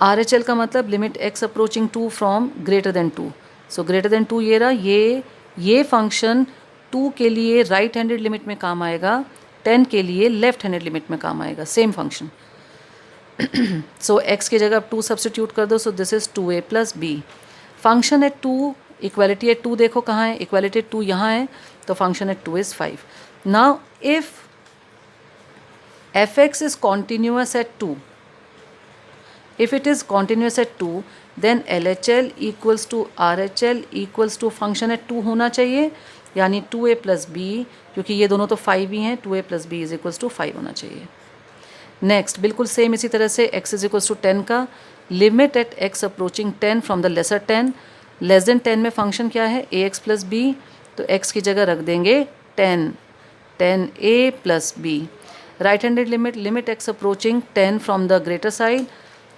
RHL का मतलब limit x approaching 2 from greater than 2, so greater than 2 ये रहा। ये फंक्शन 2 के लिए राइट हैंडेड लिमिट में काम आएगा, 10 के लिए लेफ्ट हैंडेड लिमिट में काम आएगा, सेम फंक्शन। सो x की जगह आप 2 सब्सटीट्यूट कर दो, so this is 2a plus b। Function at 2, equality at 2 देखो कहाँ है? इक्वालिटी एट 2 यहाँ है, तो function at 2 is 5। Now if f(x) is continuous at 2, if it is continuous at 2 then LHL equals to RHL equals to function at 2 होना चाहिए, यानी 2a plus b, क्योंकि ये दोनों तो 5 ही हैं, 2a plus b is equals to 5 होना चाहिए। नेक्स्ट बिल्कुल सेम इसी तरह से x इज इक्वल्स टू 10 का limit at x approaching 10 from the lesser 10। Less than 10 में फंक्शन क्या है? ax प्लस b, तो x की जगह रख देंगे 10a plus b। Right handed limit x approaching 10 from the greater side,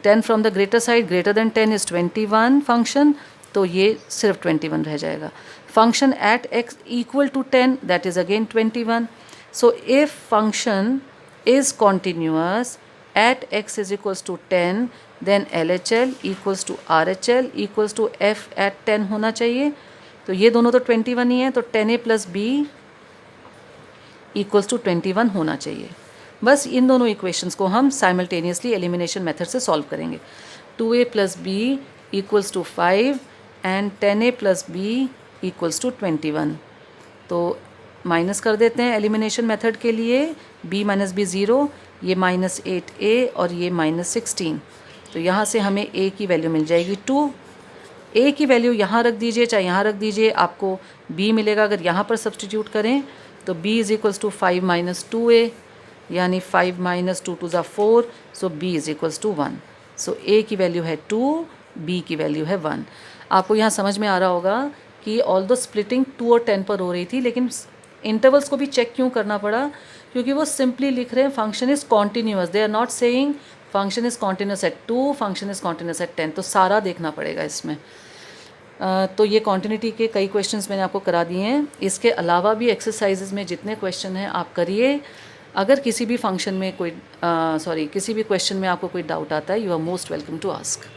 10 from the greater side, greater than 10 is 21 function, तो ये सिर्फ 21 रह जाएगा। Function at x equal to 10 that is again 21। So if function is continuous at x is equals to 10 then LHL equals to RHL equals to f at 10 होना चाहिए। तो ये दोनों तो 21 ही है, तो 10a plus b equals to 21 होना चाहिए। बस इन दोनों इक्वेशंस को हम साइमल्टेनियसली एलिमिनेशन मेथड से सॉल्व करेंगे। 2a plus b equals to 5 and 10a plus b equals to 21। तो माइनस कर देते हैं एलिमिनेशन मेथड के लिए, b माइनस बी 0, ये माइनस 8a और ये माइनस 16। तो यहाँ से हमें a की वैल्यू मिल जाएगी 2। a की वैल्यू यहाँ रख दीजिए चाहे यहाँ रख दीजिए, आपको b मिलेगा। अगर यहाँ पर सब्सटीट्यूट करें तो b is equals to 5 minus 2a, यानी 5 माइनस 2 टू ज़ा 4, so b is equals to 1। So a की वैल्यू है 2, b की वैल्यू है 1। आपको यहाँ समझ में आ रहा होगा कि ऑल्दो स्प्लिटिंग 2 और 10 पर हो रही थी, लेकिन इंटरवल्स को भी चेक क्यों करना पड़ा? क्योंकि वो सिंपली लिख रहे हैं function is continuous, they are not saying function is continuous at 2, function is continuous at 10। तो सारा देखना पड़ेगा इसमें। तो ये कॉन्टिन्यूटी के कई क्वेश्चंस मैंने आपको करा दिए हैं। इसके अलावा भी एक्सरसाइजेज में जितने क्वेश्चन हैं आप करिए। अगर किसी भी फंक्शन में किसी भी क्वेश्चन में आपको कोई डाउट आता है, you are most welcome to ask.